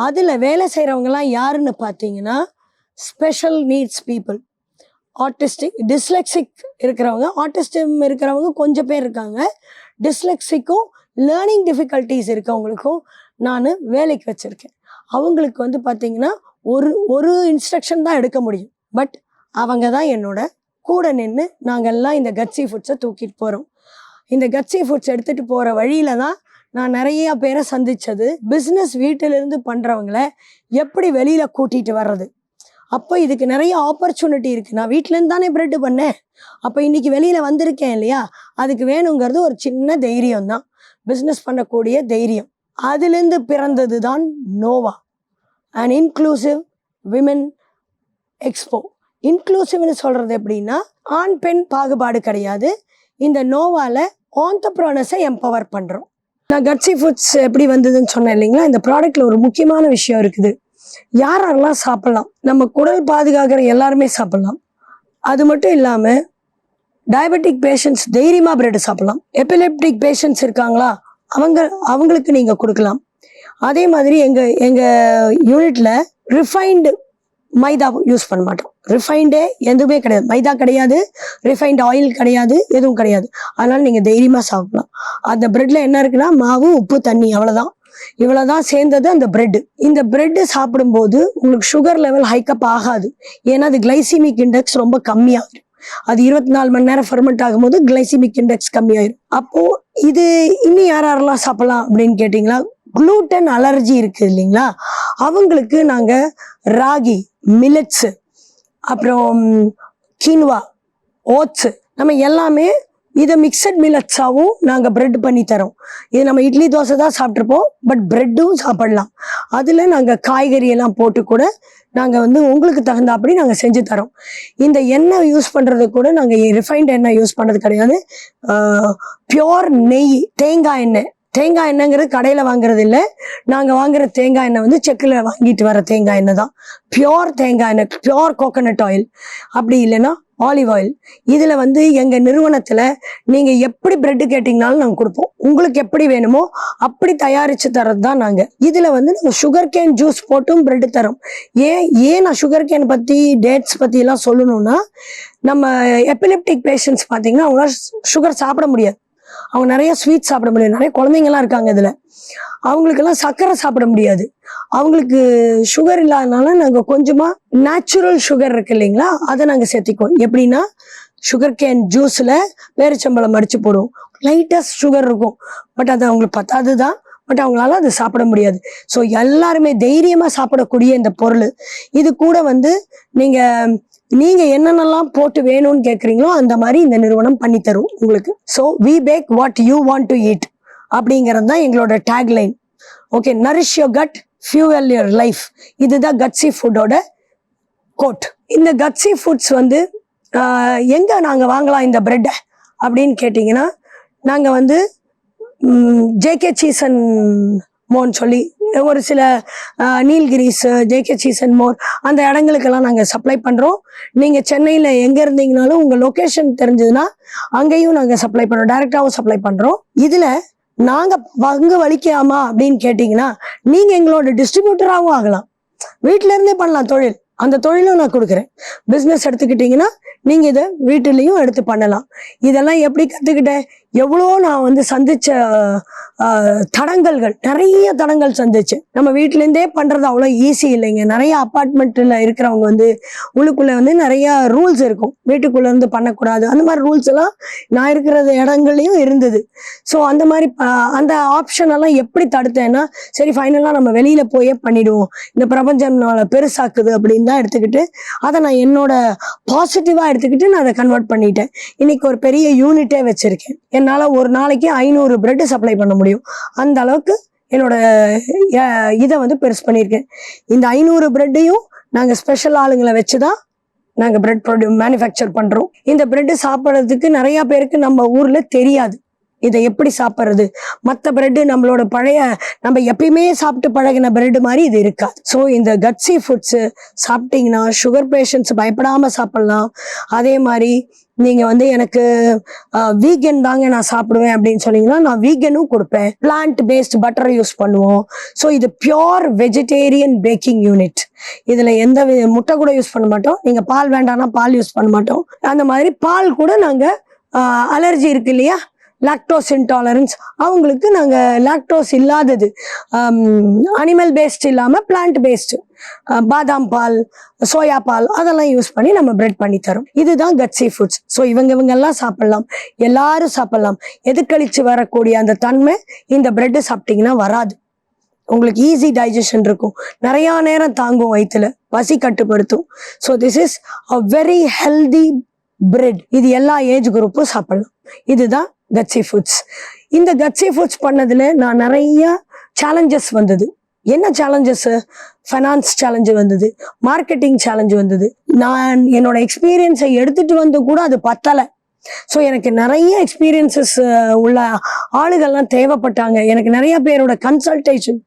அதில் வேலை செய்கிறவங்கலாம் யாருன்னு பார்த்தீங்கன்னா ஸ்பெஷல் நீட்ஸ் பீப்புள். டிஸ்லெக்சிக் இருக்கிறவங்க, ஆட்டிஸ்டம் இருக்கிறவங்க கொஞ்சம் பேர் இருக்காங்க. டிஸ்லெக்சிக்கும் லேர்னிங் டிஃபிகல்ட்டிஸ் இருக்கவங்களுக்கும் நான் வேலைக்கு வச்சுருக்கேன். அவங்களுக்கு வந்து பார்த்திங்கன்னா ஒரு இன்ஸ்ட்ரக்ஷன் தான் எடுக்க முடியும். பட் அவங்க தான் என்னோட கூட நின்று நாங்கள்லாம் இந்த கட்ஸி ஃபுட்ஸை தூக்கிட்டு போகிறோம். இந்த கட்ஸி ஃபுட்ஸ் எடுத்துகிட்டு போகிற வழியில் தான் நான் நிறையா பேரை சந்தித்தது. பிஸ்னஸ் வீட்டிலேருந்து பண்ணுறவங்கள எப்படி வெளியில் கூட்டிகிட்டு வர்றது, அப்போ இதுக்கு நிறைய ஆப்பர்ச்சுனிட்டி இருக்குது. நான் வீட்டிலேருந்து தானே ப்ரெட்டு பண்ணேன், அப்போ இன்றைக்கி வெளியில் வந்திருக்கேன் இல்லையா, அதுக்கு வேணுங்கிறது ஒரு சின்ன தைரியம் தான், பிஸ்னஸ் பண்ணக்கூடிய தைரியம். அதுலேருந்து பிறந்தது தான் Nova, and inclusive women expo. இன்க்ளூசிவ்னு சொல்கிறது எப்படின்னா, ஆண் பெண் பாகுபாடு கிடையாது. இந்த நோவாவில் ஆண்டர்ப்ரனர்ஸை எம்பவர் பண்ணுறோம். நான் கட்ஸி ஃபுட்ஸ் எப்படி வந்ததுன்னு சொன்னேன் இல்லைங்களா, இந்த ப்ராடக்டில் ஒரு முக்கியமான விஷயம் இருக்குது. யாரெல்லாம் சாப்பிட்லாம், நம்ம குடல் பாதுகாக்கிற எல்லாருமே சாப்பிட்லாம். அது மட்டும் இல்லாமல் டயபெட்டிக் பேஷண்ட்ஸ் தைரியமாக பிரெட் சாப்பிட்லாம். எபிலெப்டிக் பேஷண்ட்ஸ் இருக்காங்களா, அவங்களுக்கு நீங்கள் கொடுக்கலாம். அதே மாதிரி எங்கள் யூனிட்டில் ரிஃபைன்டு மைதா யூஸ் பண்ண மாட்டோம். ரிஃபைண்டே எதுவுமே கிடையாது, மைதா கிடையாது, ரிஃபைண்ட் ஆயில் கிடையாது, எதுவும் கிடையாது. அதனால் நீங்கள் தைரியமாக சாப்பிடலாம். அந்த ப்ரெட்டில் என்ன இருக்குன்னா, மாவு, உப்பு, தண்ணி, அவ்வளோதான். இவ்வளோதான் சேர்ந்தது அந்த பிரெட்டு. இந்த பிரெட்டு சாப்பிடும்போது உங்களுக்கு சுகர் லெவல் ஹைக்கப் ஆகாது. ஏன்னா அது கிளைசிமிக் இண்டெக்ஸ் ரொம்ப கம்மியாகிடும். அது 24 மணி நேரம் ஃபெர்மெண்ட் ஆகும்போது கிளைசிமிக் இண்டெக்ஸ் கம்மியாயிடும். அப்போது இது இன்னும் யாரெல்லாம் சாப்பிடலாம் அப்படின்னு கேட்டிங்களா, குளூட்டன் அலர்ஜி இருக்குது இல்லைங்களா, அவங்களுக்கு நாங்கள் ராகி, மில்லட்ஸு, அப்புறம் கீன்வா, ஓட்ஸு, நம்ம எல்லாமே இதை மிக்சட் மில்லட்ஸாகவும் நாங்கள் ப்ரெட் பண்ணி தரோம். இது நம்ம இட்லி தோசை தான் சாப்பிட்ருப்போம், பட் ப்ரெட்டும் சாப்பிடலாம். அதில் நாங்கள் காய்கறியெல்லாம் போட்டு கூட நாங்கள் வந்து உங்களுக்கு தகுந்தாப்படி நாங்கள் செஞ்சு தரோம். இந்த எண்ணெய் யூஸ் பண்ணுறது கூட நாங்கள் ரிஃபைண்ட் எண்ணெய் யூஸ் பண்ணுறது கிடையாது. பியோர் நெய், தேங்காய் எண்ணெய். தேங்காய் எண்ணெய்ங்கிறது கடையில் வாங்குறது இல்லை, நாங்கள் வாங்குகிற தேங்காய் எண்ணெய் வந்து செக்கில் வாங்கிட்டு வர தேங்காய் எண்ணெய் தான். பியோர் தேங்காய் எண்ணெய், பியோர் கோகோனட் ஆயில், அப்படி இல்லைன்னா ஆலிவ் ஆயில். இதில் வந்து எங்கள் நிறுவனத்தில் நீங்கள் எப்படி ப்ரெட்டு கேட்டிங்கனாலும் நாங்கள் கொடுப்போம். உங்களுக்கு எப்படி வேணுமோ அப்படி தயாரித்து தரது தான் நாங்கள். இதில் வந்து நாங்கள் சுகர் கேன் ஜூஸ் போட்டும் ப்ரெட்டு தரோம். ஏன் நான் சுகர் கேன் பற்றி, டேட்ஸ் பற்றிலாம் சொல்லணும்னா, நம்ம எபிலெப்டிக் பேஷண்ட்ஸ் பார்த்திங்கன்னா அவங்களால சுகர் சாப்பிட முடியாது, அவங்க நிறைய ஸ்வீட் சாப்பிட முடியாது. நிறைய குழந்தைங்கலாம் இருக்காங்க இதில், அவங்களுக்கெல்லாம் சர்க்கரை சாப்பிட முடியாது. அவங்களுக்கு சுகர் இல்லாதனால நாங்கள் கொஞ்சமாக நேச்சுரல் சுகர் இருக்கு இல்லைங்களா, அதை நாங்கள் சேர்த்திக்குவோம். எப்படின்னா, சுகர் கேன் ஜூஸில் பேரிச்சம்பழம் அடித்து போடுவோம். லைட்டஸ்ட் சுகர் இருக்கும், பட் அது அவங்களுக்கு பத்தாது தான், பட் அவங்களால அது சாப்பிட முடியாது. ஸோ எல்லாருமே தைரியமாக சாப்பிடக்கூடிய இந்த பொருள். இது கூட வந்து நீங்கள் என்னென்னலாம் போட்டு வேணும்னு கேட்குறீங்களோ அந்த மாதிரி இந்த நிறுவனம் பண்ணி தரும் உங்களுக்கு. So we pack what you want to eat அப்படிங்கிறது தான் எங்களோட tagline. Okay, nourish your gut, fuel your life. இதுதான் கட்ஸி ஃபுட்டோட கோட். இந்த கட்ஸி ஃபுட்ஸ் வந்து எங்கே நாங்கள் வாங்கலாம் இந்த ப்ரெட்டை அப்படின்னு கேட்டிங்கன்னா, நாங்கள் வந்து ஜேகே சீஸ் அண்ட் மோர்னு சொல்லி ஒரு சில Nilgiris, JK cheese and more, அந்த இடங்களுக்கெல்லாம் நாங்கள் சப்ளை பண்ணுறோம். நீங்கள் சென்னையில் எங்கே இருந்தீங்கனாலும் உங்கள் லொக்கேஷன் தெரிஞ்சதுன்னா அங்கேயும் நாங்கள் சப்ளை பண்ணுறோம், டைரெக்டாகவும் சப்ளை பண்ணுறோம். இதில் நாங்கள் பங்கு வலிக்காமா அப்படின்னு கேட்டிங்கன்னா, நீங்கள் எங்களோட டிஸ்ட்ரிபியூட்டராகவும் ஆகலாம், வீட்டிலேருந்தே பண்ணலாம் தொழில். அந்த தொழிலும் நான் கொடுக்குறேன். பிஸ்னஸ் எடுத்துக்கிட்டிங்கன்னா நீங்கள் இதை வீட்டிலையும் எடுத்து பண்ணலாம். இதெல்லாம் எப்படி கற்றுக்கிட்டேன், எவ்வளோ நான் வந்து சந்தித்த தடங்கல்கள், நிறைய தடங்கள் சந்திச்சு. நம்ம வீட்டிலேருந்தே பண்ணுறது அவ்வளோ ஈஸி இல்லைங்க. நிறைய அப்பார்ட்மெண்ட்டில் இருக்கிறவங்க வந்து உள்ளுக்குள்ளே வந்து நிறையா ரூல்ஸ் இருக்கும், வீட்டுக்குள்ளேருந்து பண்ணக்கூடாது, அந்த மாதிரி ரூல்ஸ் எல்லாம் நான் இருக்கிற இடங்கள்லையும் இருந்தது. ஸோ அந்த மாதிரி அந்த ஆப்ஷனெல்லாம் எப்படி தடுத்தேன்னா, சரி ஃபைனலாக நம்ம வெளியில் போயே பண்ணிவிடுவோம், இந்த பிரபஞ்சம் நம்மளை பெருசாக்குது அப்படின்னு தான் எடுத்துக்கிட்டு, அதை நான் என்னோட பாசிட்டிவாக எடுத்துக்கிட்டு நான் அதை கன்வெர்ட் பண்ணிட்டேன். இன்னைக்கு ஒரு பெரிய யூனிட்டே வச்சுருக்கேன். என்னால் ஒரு நாளைக்கு 500 பிரெட்டு சப்ளை பண்ண முடியும். அந்த அளவுக்கு என்னோட இதை வந்து பெருசு பண்ணியிருக்கேன். இந்த 500 பிரெட்டையும் நாங்கள் ஸ்பெஷல் ஆளுங்களை வச்சு தான் நாங்கள் பிரெட் மேனுஃபேக்சர் பண்ணுறோம். இந்த பிரெட்டு சாப்பிட்றதுக்கு நிறையா பேருக்கு நம்ம ஊரில் தெரியாது, இதை எப்படி சாப்பிட்றது. மற்ற பிரெட்டு நம்மளோட பழைய, நம்ம எப்பயுமே சாப்பிட்டு பழகின பிரெட்டு மாதிரி இது இருக்காது. ஸோ இந்த கட்ஸி ஃபுட்ஸு சாப்பிட்டீங்கன்னா சுகர் பேஷண்ட்ஸ் பயப்படாமல் சாப்பிட்லாம். அதே மாதிரி நீங்கள் வந்து எனக்கு வீகன் தாங்க நான் சாப்பிடுவேன் அப்படின்னு சொன்னீங்கன்னா, நான் வீகனும் கொடுப்பேன். பிளான்ட் பேஸ்ட் பட்டர் யூஸ் பண்ணுவோம். ஸோ இது பியோர் வெஜிடேரியன் பேக்கிங் யூனிட். இதில் எந்த முட்டை கூட யூஸ் பண்ண மாட்டோம். நீங்கள் பால் வேண்டாம்னா பால் யூஸ் பண்ண மாட்டோம். அந்த மாதிரி பால் கூட நாங்கள் அலர்ஜி இருக்கு இல்லையா, லாக்டோஸ் இன்டாலரன்ஸ், அவங்களுக்கு நாங்கள் லாக்டோஸ் இல்லாதது அனிமல் பேஸ்ட் இல்லாமல் பிளான்ட் பேஸ்டு பாதாம் பால், சோயா பால் அதெல்லாம் யூஸ் பண்ணி நம்ம பிரெட் பண்ணி தரோம். இதுதான் கட்ஸி ஃபுட்ஸ். ஸோ இவங்கெல்லாம் சாப்பிடலாம், எல்லாரும் சாப்பிடலாம். எதுக்கழிச்சு வரக்கூடிய அந்த தன்மை இந்த பிரெட்டு சாப்பிட்டீங்கன்னா வராது. உங்களுக்கு ஈஸி டைஜஷன் இருக்கும், நிறையா நேரம் தாங்கும், வயிற்றுல பசி கட்டுப்படுத்தும். So this is a very healthy bread. இது எல்லா ஏஜ் குரூப்பும் சாப்பிடலாம். இதுதான் கட்ஸி ஃபுட்ஸ். இந்த கட்ஸி ஃபுட்ஸ் பண்ணதில் நான் நிறைய சேலஞ்சஸ் வந்தது. என்ன சேலஞ்சஸ்? ஃபைனான்ஸ் சேலஞ்சு வந்தது, மார்க்கெட்டிங் சேலஞ்சு வந்தது. நான் என்னோட எக்ஸ்பீரியன்ஸை எடுத்துகிட்டு வந்து கூட அது பத்தலை. ஸோ எனக்கு நிறைய எக்ஸ்பீரியன்சஸ் உள்ள ஆளுகள்லாம் தேவைப்பட்டாங்க. எனக்கு நிறைய பேரோட கன்சல்டேஷன்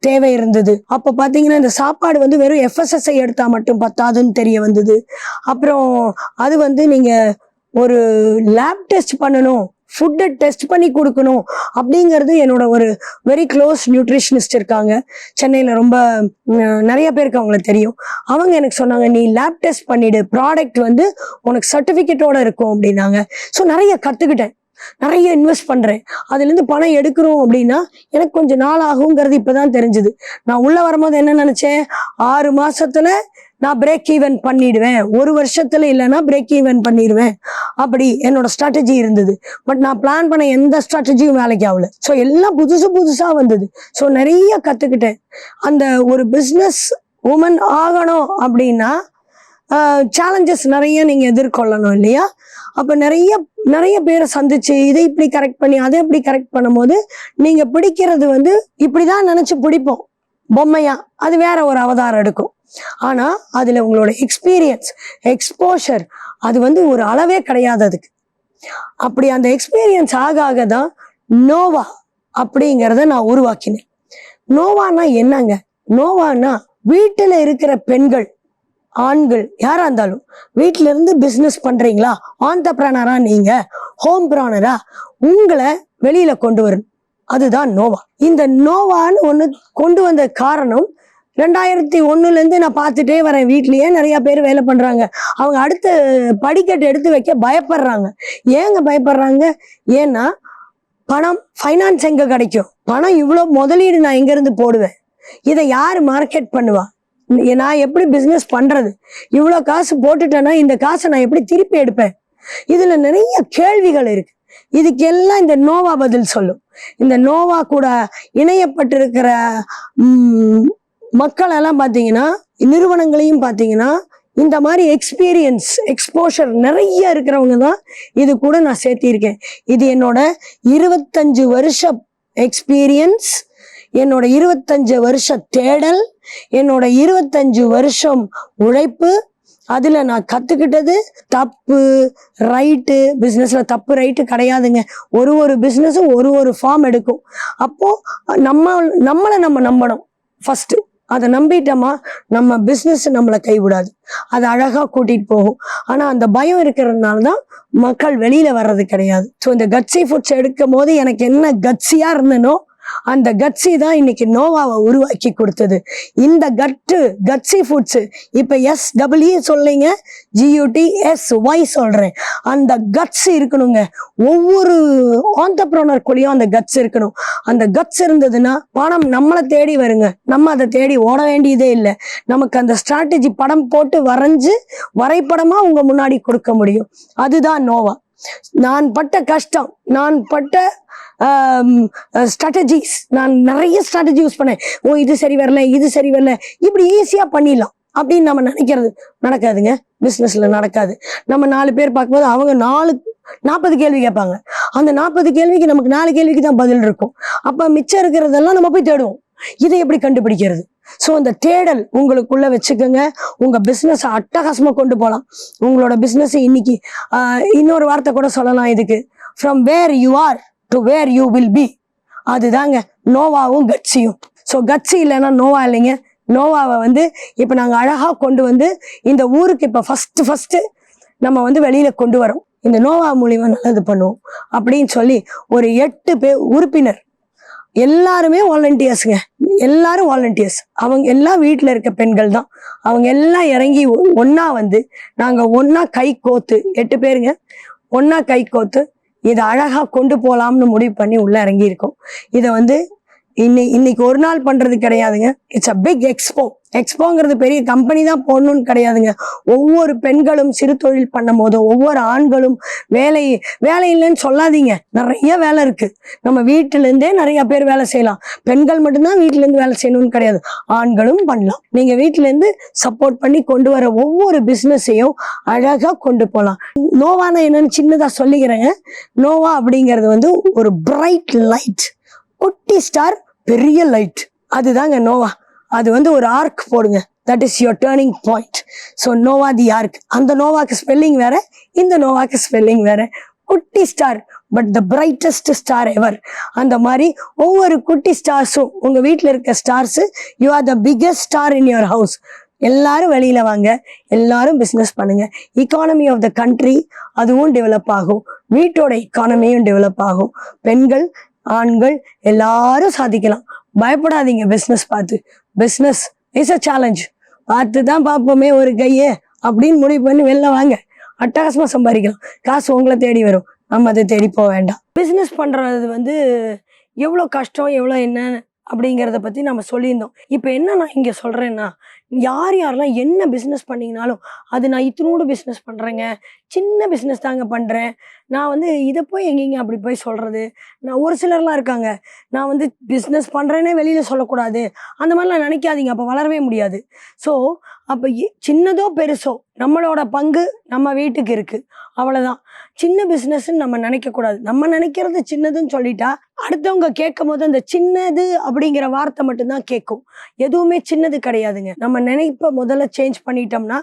தேவை இருந்தது. அப்போ பார்த்தீங்கன்னா இந்த சாப்பாடு வந்து வெறும் எஃப்எஸ்எஸ்ஐ எடுத்தால் மட்டும் பத்தாதுன்னு தெரிய வந்தது. அப்புறம் அது வந்து நீங்கள் ஒரு லேப் டெஸ்ட் பண்ணணும், ஃபுட்டை டெஸ்ட் பண்ணி கொடுக்கணும் அப்படிங்கிறது என்னோட ஒரு வெரி க்ளோஸ் நியூட்ரிஷனிஸ்ட் இருக்காங்க சென்னையில், ரொம்ப நிறைய பேருக்கு அவங்கள தெரியும். அவங்க எனக்கு சொன்னாங்க, நீ லேப் டெஸ்ட் பண்ணிடு, ப்ராடக்ட் வந்து உனக்கு சர்டிஃபிகேட்டோட இருக்கும் அப்படின்னாங்க. ஸோ நிறைய கற்றுக்கிட்டேன், நிறைய இன்வெஸ்ட் பண்ணுறேன். அதுலேருந்து பணம் எடுக்கிறோம் அப்படின்னா எனக்கு கொஞ்சம் நாள் ஆகுங்கிறது இப்போ தான் தெரிஞ்சுது. நான் உள்ளே வரும்போது என்ன நினச்சேன், 6 மாதத்தில் நான் பிரேக் ஈவன் பண்ணிடுவேன், 1 வருஷத்துல இல்லைன்னா பிரேக் ஈவன் பண்ணிடுவேன், அப்படி என்னோட ஸ்ட்ராட்டஜி இருந்தது. பட் நான் பிளான் பண்ண எந்த ஸ்ட்ராட்டஜியும் வேலைக்கு ஆகல. ஸோ எல்லாம் புதுசாக வந்தது. ஸோ நிறைய கற்றுக்கிட்டேன். அந்த ஒரு பிஸ்னஸ் உமன் ஆகணும் அப்படின்னா சேலஞ்சஸ் நிறைய நீங்கள் எதிர்கொள்ளணும் இல்லையா? அப்போ நிறைய பேரை சந்திச்சு இதை இப்படி கரெக்ட் பண்ணி அதை எப்படி கரெக்ட் பண்ணும்போது நீங்கள் பிடிக்கிறது வந்து இப்படி தான் நினச்சி பிடிப்போம் பொம்மையா, அது வேற ஒரு அவதாரம் எடுக்கும். ஆனால் அதில் உங்களோட எக்ஸ்பீரியன்ஸ், எக்ஸ்போஷர் அது வந்து ஒரு அளவே கிடையாது அதுக்கு. அப்படி அந்த எக்ஸ்பீரியன்ஸ் ஆக தான் நோவா அப்படிங்கிறத நான் உருவாக்கினேன். நோவானா என்னங்க? நோவானா வீட்டில் இருக்கிற பெண்கள், ஆண்கள் யாரா இருந்தாலும் வீட்டில இருந்து பிஸ்னஸ் பண்றீங்களா, ஆண்டர்பிரனரா, நீங்க ஹோம் பிரானரா, உங்களை வெளியில கொண்டு வரணும். அதுதான் நோவா. இந்த நோவான்னு ஒன்று கொண்டு வந்த காரணம் 2001 நான் பார்த்துட்டே வரேன். வீட்லயே நிறைய பேர் வேலை பண்றாங்க. அவங்க அடுத்த படிக்கட்டு எடுத்து வைக்க பயப்படுறாங்க. ஏங்க பயப்படுறாங்க? ஏன்னா பணம், ஃபைனான்ஸ் எங்க கிடைக்கும்? பணம் இவ்வளோ முதலீடு நான் எங்க இருந்து போடுவேன்? இதை யார் மார்க்கெட் பண்ணுவா? நான் எப்படி பிஸ்னஸ் பண்றது? இவ்வளோ காசு போட்டுட்டேன்னா இந்த காசை நான் எப்படி திருப்பி எடுப்பேன்? இதுல நிறைய கேள்விகள் இருக்கு. இதுக்கெல்லாம் இந்த நோவா பதில் சொல்லும். இந்த நோவா கூட இணையப்பட்டிருக்கிற மக்கள் எல்லாம் பார்த்தீங்கன்னா, நிறுவனங்களையும் பார்த்தீங்கன்னா, இந்த மாதிரி எக்ஸ்பீரியன்ஸ், எக்ஸ்போஷர் நிறைய இருக்கிறவங்க தான் இது கூட நான் சேர்த்திருக்கேன். இது என்னோட 25 வருஷ எக்ஸ்பீரியன்ஸ், என்னோட 25 வருஷ தேடல், என்னோட 25 வருஷம் உழைப்பு. அதில் நான் கற்றுக்கிட்டது தப்பு ரைட்டு. பிஸ்னஸில் தப்பு ரைட்டு கிடையாதுங்க. ஒரு பிஸ்னஸும் ஒரு ஃபார்ம் எடுக்கும். அப்போது நம்மளை நம்ம நம்பணும் ஃபஸ்ட்டு. அதை நம்பிட்டோமா நம்ம பிஸ்னஸ் நம்மளை கைவிடாது, அதை அழகாக கூட்டிகிட்டு போகும். ஆனால் அந்த பயம் இருக்கிறதுனால தான் மக்கள் வெளியில் வர்றது கிடையாது. ஸோ இந்த கட்ஸி ஃபுட்ஸ் எடுக்கும் போது எனக்கு என்ன கட்ஸியாக இருந்தனோ அந்த கட்ஸி தான் இன்னைக்கு நோவாவை உருவாக்கி கொடுத்தது. இந்த கட்ஸி ஃபுட்ஸ் இப்போ SEE சொல்லிங்க, GUTSY சொல்கிறேன். அந்த கட்ஸ் இருக்கணுங்க. ஒவ்வொரு ஆண்டர்பிரனர் அந்த கட்ஸ் இருக்கணும். அந்த கட்ஸ் இருந்ததுன்னா பணம் நம்மளை தேடி வருங்க. நம்ம அதை தேடி ஓட வேண்டியதே இல்லை. நமக்கு அந்த ஸ்ட்ராட்டஜி படம் போட்டு வரைஞ்சு வரைபடமாக உங்கள் முன்னாடி கொடுக்க முடியும். அதுதான் நோவா. நான் பட்ட கஷ்டம், நான் பட்ட ஸ்ட்ராட்டஜிஸ், நான் நிறைய ஸ்ட்ராட்டஜி யூஸ் பண்ணேன். இது சரி வரல, இது சரி வரல, இப்படி ஈஸியாக பண்ணிடலாம் அப்படின்னு நம்ம நினைக்கிறது நடக்காதுங்க. பிஸ்னஸ்ல நடக்காது. நம்ம 4 பேர் பார்க்கும்போது அவங்க 40 கேள்வி கேட்பாங்க. அந்த 40 கேள்விக்கு நமக்கு 4 கேள்விக்கு தான் பதில் இருக்கும். அப்போ மிச்சம் இருக்கிறதெல்லாம் நம்ம போய் தேடுவோம். இதை எப்படி கண்டுபிடிக்கிறது? ஸோ அந்த தேடல் உங்களுக்குள்ள வச்சுக்கோங்க. உங்க பிஸ்னஸ் அட்டகாசமா கொண்டு போகலாம். உங்களோட பிஸ்னஸ் இன்னைக்கு இன்னொரு வார்த்தை கூட சொல்லலாம் இதுக்கு, from where you are to where you will be. அதுதாங்க நோவாவும் கட்சியும். ஸோ கட்சி இல்லைன்னா நோவா இல்லைங்க. நோவாவை வந்து இப்போ நாங்கள் அழகாக கொண்டு வந்து இந்த ஊருக்கு இப்போ ஃபஸ்ட்டு நம்ம வந்து வெளியில் கொண்டு வரோம். இந்த நோவா மூலியமா நல்லது பண்ணுவோம் அப்படின்னு சொல்லி ஒரு 8 பேர் உறுப்பினர் எல்லாருமே வாலண்டியர்ஸுங்க. எல்லாரும் வாலண்டியர்ஸ். அவங்க எல்லாம் வீட்டில் இருக்க பெண்கள் தான். அவங்க எல்லாம் இறங்கி ஒன்றா வந்து நாங்கள் ஒன்றா கை கோத்து 8 பேருங்க ஒன்றா கை கோத்து இதை அழகாக கொண்டு போகலாம்னு முடிவு பண்ணி உள்ளே இறங்கியிருக்கோம். இதை வந்து இன்னைக்கு ஒரு நாள் பண்ணுறது கிடையாதுங்க. இட்ஸ் அ பிக் எக்ஸ்போங்கிறது பெரிய கம்பெனி தான் போடணும்னு கிடையாதுங்க. ஒவ்வொரு பெண்களும் சிறு தொழில் பண்ணும் போதும் ஒவ்வொரு ஆண்களும் வேலை இல்லைன்னு சொல்லாதீங்க. நிறைய வேலை இருக்கு. நம்ம வீட்டிலேருந்தே நிறைய பேர் வேலை செய்யலாம். பெண்கள் மட்டும்தான் வீட்டிலேருந்து வேலை செய்யணும்னு கிடையாது, ஆண்களும் பண்ணலாம். நீங்கள் வீட்டிலேருந்து சப்போர்ட் பண்ணி கொண்டு வர ஒவ்வொரு பிஸ்னஸையும் அழகாக கொண்டு போகலாம். நோவானா என்னன்னு சின்னதாக சொல்லிக்கிறேங்க. நோவா அப்படிங்கிறது வந்து ஒரு பிரைட் லைட், குட்டி ஸ்டார் பெரிய லைட், அதுதாங்க நோவா. அது வந்து ஒரு ஆர்க் போடுங்க, that is your turning point. So Nova the arc. அந்த நோவாக்கு ஸ்பெல்லிங் வேற, இந்த நோவாக்கு ஸ்பெல்லிங் வேற. குட்டி star but the brightest star ever. அந்த மாதிரி ஒவ்வொரு குட்டி ஸ்டார்ஸும் உங்கள் வீட்டில் இருக்க stars, you are the biggest star in your house. எல்லாரும் வெளியில் வாங்க, எல்லாரும் பிஸ்னஸ் பண்ணுங்க. இக்கானமி ஆஃப் த கண்ட்ரி அதுவும் டெவலப் ஆகும், வீட்டோட இக்கானமியும் டெவலப் ஆகும். பெண்கள் ஆண்கள் எல்லாரும் சாதிக்கலாம். பயப்படாதீங்க. பிஸ்னஸ் பார்த்து, பிஸ்னஸ் இஸ் அ சேலஞ்ச். பார்த்து தான் பார்ப்போமே ஒரு கையே அப்படின்னு முடிவு பண்ணி வெளில வாங்க, அட்டகாசமாக சம்பாதிக்கலாம். காசு உங்களை தேடி வரும், நம்ம அதை தேடி போக வேண்டாம். பிஸ்னஸ் பண்ணுறது வந்து எவ்வளோ கஷ்டம், எவ்வளோ என்ன அப்படிங்கிறத பற்றி நம்ம சொல்லியிருந்தோம். இப்போ என்ன நான் இங்கே சொல்கிறேன்னா, யாரெல்லாம் என்ன பிஸ்னஸ் பண்ணிங்கனாலும், அது நான் இத்தினோடு பிஸ்னஸ் பண்ணுறேங்க, சின்ன பிஸ்னஸ் தாங்க பண்ணுறேன், நான் வந்து இதை போய் எங்கேங்க அப்படி போய் சொல்கிறது. நான் ஒரு சிலர்லாம் இருக்காங்க, நான் வந்து பிஸ்னஸ் பண்ணுறேன்னே வெளியில் சொல்லக்கூடாது, அந்த மாதிரிலாம் நினைக்காதீங்க. அப்போ வளரவே முடியாது. ஸோ அப்போ சின்னதோ பெருசோ நம்மளோட பங்கு நம்ம வீட்டுக்கு இருக்குது, அவ்வளோதான். சின்ன பிஸ்னஸ்ன்னு நம்ம நினைக்கக்கூடாது. நம்ம நினைக்கிறது சின்னதுன்னு சொல்லிட்டா அடுத்தவங்க கேட்கும் போது அந்த சின்னது அப்படிங்கிற வார்த்தை மட்டும்தான் கேட்கும். எதுவுமே சின்னது கிடையாதுங்க. நம்ம நினைப்ப முதல்ல சேஞ்ச் பண்ணிட்டோம்னா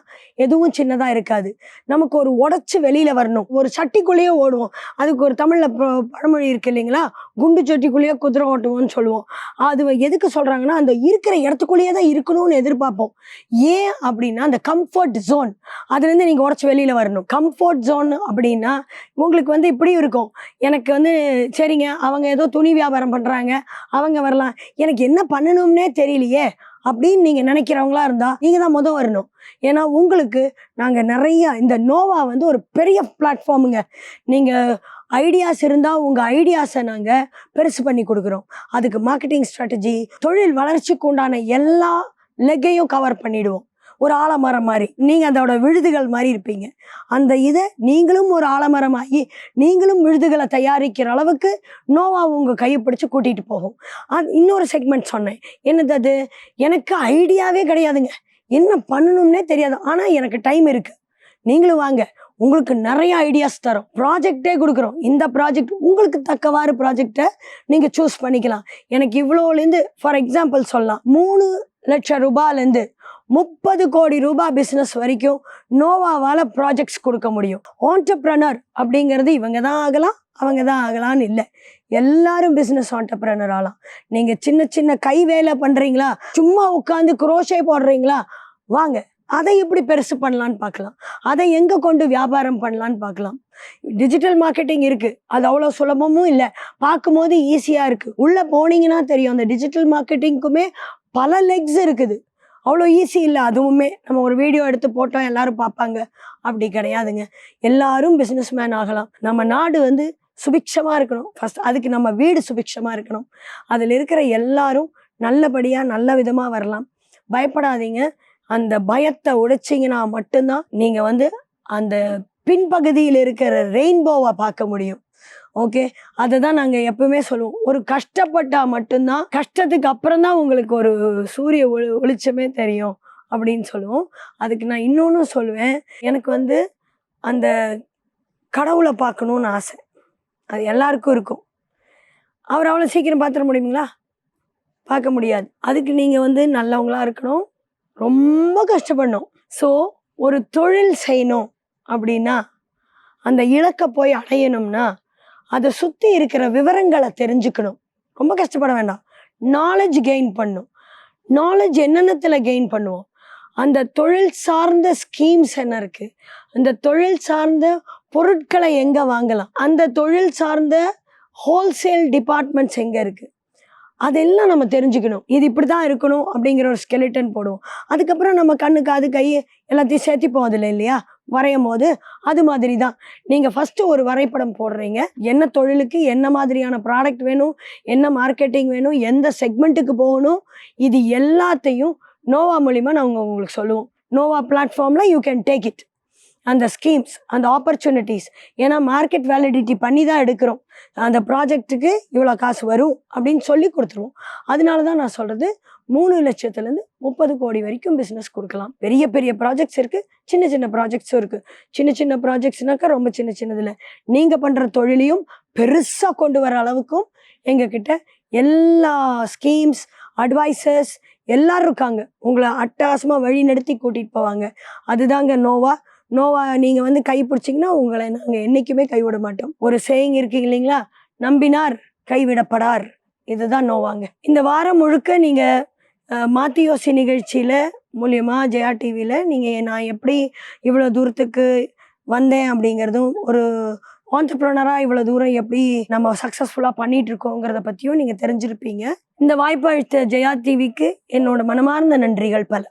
எதுவும் சின்னதாக இருக்காது. நமக்கு ஒரு உடச்சி வெளியில் வரணும். ஒரு சட்டிக்குள்ளேயே ஓடுவோம். அதுக்கு ஒரு தமிழில் பழமொழி இருக்கு இல்லைங்களா, குண்டு சட்டிக்குள்ளேயே குதிரை ஓட்டுவோம்னு சொல்லுவோம். அது எதுக்கு சொல்கிறாங்கன்னா, அந்த இருக்கிற இடத்துக்குள்ளேயே தான் இருக்கணும்னு எதிர்பார்ப்போம். ஏன் அப்படின்னா அந்த கம்ஃபர்ட் ஜோன், அதுலேருந்து நீங்கள் உடச்சி வெளியில் வரணும். கம்ஃபர்ட் ஜோன் அப்படின்னா உங்களுக்கு வந்து இப்படி இருக்கும், எனக்கு வந்து சரிங்க அவங்க ஏதோ துணி வியாபாரம் பண்ணுறாங்க, அவங்க வரலாம், எனக்கு என்ன பண்ணணும்னே தெரியலையே அப்படின்னு நீங்கள் நினைக்கிறவங்களா இருந்தால் நீங்கள் தான் வரணும். ஏன்னா உங்களுக்கு நாங்கள் நிறைய, இந்த நோவா வந்து ஒரு பெரிய பிளாட்ஃபார்முங்க. நீங்கள் ஐடியாஸ் இருந்தால் உங்கள் ஐடியாஸை நாங்கள் பெருசு பண்ணி கொடுக்குறோம். அதுக்கு மார்க்கெட்டிங் ஸ்ட்ராட்டஜி, தொழில் வளர்ச்சிக்கு உண்டான எல்லா லெக்கையும் கவர் பண்ணிவிடுவோம். ஒரு ஆலமரம் மாதிரி நீங்கள் அதோட விழுதுகள் மாதிரி இருப்பீங்க. அந்த இதை நீங்களும் ஒரு ஆலமரமாகி நீங்களும் விழுதுகளை தயாரிக்கிற அளவுக்கு நோவா உங்கள் கையை பிடிச்சி கூட்டிகிட்டு போகும். இன்னொரு செக்மெண்ட் சொன்னேன், என்னது அது, எனக்கு ஐடியாவே கிடையாதுங்க, என்ன பண்ணணும்னே தெரியாது, ஆனால் எனக்கு டைம் இருக்குது, நீங்களும் வாங்க, உங்களுக்கு நிறைய ஐடியாஸ் தரோம், ப்ராஜெக்டே கொடுக்குறோம். இந்த ப்ராஜெக்ட் உங்களுக்கு தக்கவாறு ப்ராஜெக்டை நீங்கள் சூஸ் பண்ணிக்கலாம். எனக்கு இவ்வளோலேருந்து ஃபார் எக்ஸாம்பிள் சொல்லலாம், 3 லட்சம் ரூபாயிலேருந்து 30 கோடி ரூபாய் பிஸ்னஸ் வரைக்கும் நோவாவால் ப்ராஜெக்ட்ஸ் கொடுக்க முடியும். ஆண்டர்ப்ரனர் அப்படிங்கிறது இவங்க தான் ஆகலாம் அவங்க தான் ஆகலான்னு இல்லை, எல்லாரும் பிஸ்னஸ் ஆண்டர்ப்ரனர் ஆகலாம். நீங்கள் சின்ன சின்ன கை வேலை பண்ணுறீங்களா, சும்மா உட்காந்து குரோஷே போடுறீங்களா, வாங்க, அதை எப்படி பெருசு பண்ணலான்னு பார்க்கலாம், அதை எங்கே கொண்டு வியாபாரம் பண்ணலான்னு பார்க்கலாம். டிஜிட்டல் மார்க்கெட்டிங் இருக்குது, அது அவ்வளோ சுலபமும் இல்லை, பார்க்கும்போது ஈஸியாக இருக்குது. உள்ளே போனீங்கன்னா தெரியும், அந்த டிஜிட்டல் மார்க்கெட்டிங்க்குமே பல லெக்ஸ் இருக்குது, அவ்வளோ ஈஸி இல்லை. அதுவுமே நம்ம ஒரு வீடியோ எடுத்து போட்டோம் எல்லாரும் பார்ப்பாங்க, அப்படி கிடையாதுங்க. எல்லாரும் பிஸ்னஸ் மேன் ஆகலாம். நம்ம நாடு வந்து சுபிக்ஷமாக இருக்கணும் ஃபஸ்ட், அதுக்கு நம்ம வீடு சுபிக்ஷமாக இருக்கணும். அதில் இருக்கிற எல்லாரும் நல்லபடியாக நல்ல விதமாக வரலாம். பயப்படாதீங்க. அந்த பயத்தை உடைச்சிங்கன்னா மட்டும்தான் நீங்கள் வந்து அந்த பின்பகுதியில் இருக்கிற ரெயின்போவை பார்க்க முடியும். ஓகே, அதை தான் நாங்கள் எப்பவுமே சொல்லுவோம், ஒரு கஷ்டப்பட்டால் மட்டும்தான், கஷ்டத்துக்கு அப்புறம் தான் உங்களுக்கு ஒரு சூரிய ஒளிச்சமே தெரியும் அப்படின்னு சொல்லுவோம். அதுக்கு நான் இன்னொன்று சொல்லுவேன், எனக்கு வந்து அந்த கடவுளை பார்க்கணுன்னு ஆசை, அது எல்லாருக்கும் இருக்கும். அவர் அவ்வளோ சீக்கிரம் பார்த்துட முடியுங்களா? பார்க்க முடியாது. அதுக்கு நீங்கள் வந்து நல்லவங்களாக இருக்கணும், ரொம்ப கஷ்டப்படணும். ஸோ ஒரு தொழில் செய்யணும் அப்படின்னா, அந்த இலக்கை போய் அடையணும்னா அதை சுற்றி இருக்கிற விவரங்களை தெரிஞ்சுக்கணும். ரொம்ப கஷ்டப்பட வேண்டாம், நாலேஜ் கெயின் பண்ணும். நாலேஜ் என்னென்னத்தில் கெயின் பண்ணுவோம், அந்த தொழில் சார்ந்த ஸ்கீம்ஸ் என்ன இருக்குது, அந்த தொழில் சார்ந்த பொருட்களை எங்கே வாங்கலாம், அந்த தொழில் சார்ந்த ஹோல்சேல் டிபார்ட்மெண்ட்ஸ் எங்கே இருக்குது, அதெல்லாம் நம்ம தெரிஞ்சுக்கணும். இது இப்படி தான் இருக்கணும் அப்படிங்கிற ஒரு ஸ்கெலிட்டன் போடுவோம். அதுக்கப்புறம் நம்ம கண்ணு, காது, கை எல்லாத்தையும் சேர்த்திப்போம் அதில் இல்லையா? வரையும் போது அது மாதிரி தான். நீங்கள் ஃபஸ்ட்டு ஒரு வரைபடம் போடுறீங்க. என்ன தொழிலுக்கு என்ன மாதிரியான ப்ராடக்ட் வேணும், என்ன மார்க்கெட்டிங் வேணும், எந்த செக்மெண்ட்டுக்கு போகணும், இது எல்லாத்தையும் நோவா மூலிமா நாங்கள் உங்களுக்கு சொல்லுவோம். நோவா பிளாட்ஃபார்மில் யூ கேன் டேக் இட். அந்த ஸ்கீம்ஸ், அந்த ஆப்பர்ச்சுனிட்டிஸ், ஏன்னா மார்க்கெட் வேலிடிட்டி பண்ணி தான் எடுக்கிறோம். அந்த ப்ராஜெக்ட்டுக்கு இவ்வளோ காசு வரும் அப்படின்னு சொல்லி கொடுத்துருவோம். அதனால தான் நான் சொல்கிறது 3 லட்சத்துலேருந்து 30 கோடி வரைக்கும் பிஸ்னஸ் கொடுக்கலாம். பெரிய பெரிய ப்ராஜெக்ட்ஸ் இருக்குது, சின்ன சின்ன ப்ராஜெக்ட்ஸும் இருக்குது. சின்ன சின்ன ப்ராஜெக்ட்ஸ்னாக்கா ரொம்ப சின்ன சின்னதில் நீங்கள் பண்ணுற தொழிலையும் பெருசாக கொண்டு வர அளவுக்கும் எங்ககிட்ட எல்லா ஸ்கீம்ஸ், அட்வைசர்ஸ் எல்லோரும் இருக்காங்க. உங்களை அட்டகாசமாக வழி நடத்தி கூட்டிகிட்டு போவாங்க. அதுதாங்க நோவா. நோவா நீங்கள் வந்து கை பிடிச்சிங்கன்னா உங்களை நாங்கள் என்றைக்குமே கைவிட மாட்டோம். ஒரு சேயிங் இருக்கு இல்லைங்களா, நம்பினார் கைவிடப்படார். இதுதான் நோவாங்க. இந்த வாரம் முழுக்க நீங்கள் மாற்றி யோசி நிகழ்ச்சியில் மூலியமாக ஜெயா டிவியில் நீங்கள் நான் எப்படி இவ்வளோ தூரத்துக்கு வந்தேன் அப்படிங்கிறதும், ஒரு ஆண்டர்ப்ரனராக இவ்வளோ தூரம் எப்படி நம்ம சக்ஸஸ்ஃபுல்லாக பண்ணிகிட்டு இருக்கோங்கிறத பற்றியும் நீங்கள் தெரிஞ்சிருப்பீங்க. இந்த வாய்ப்பு அளித்த ஜெயா டிவிக்கு என்னோட மனமார்ந்த நன்றிகள் பல.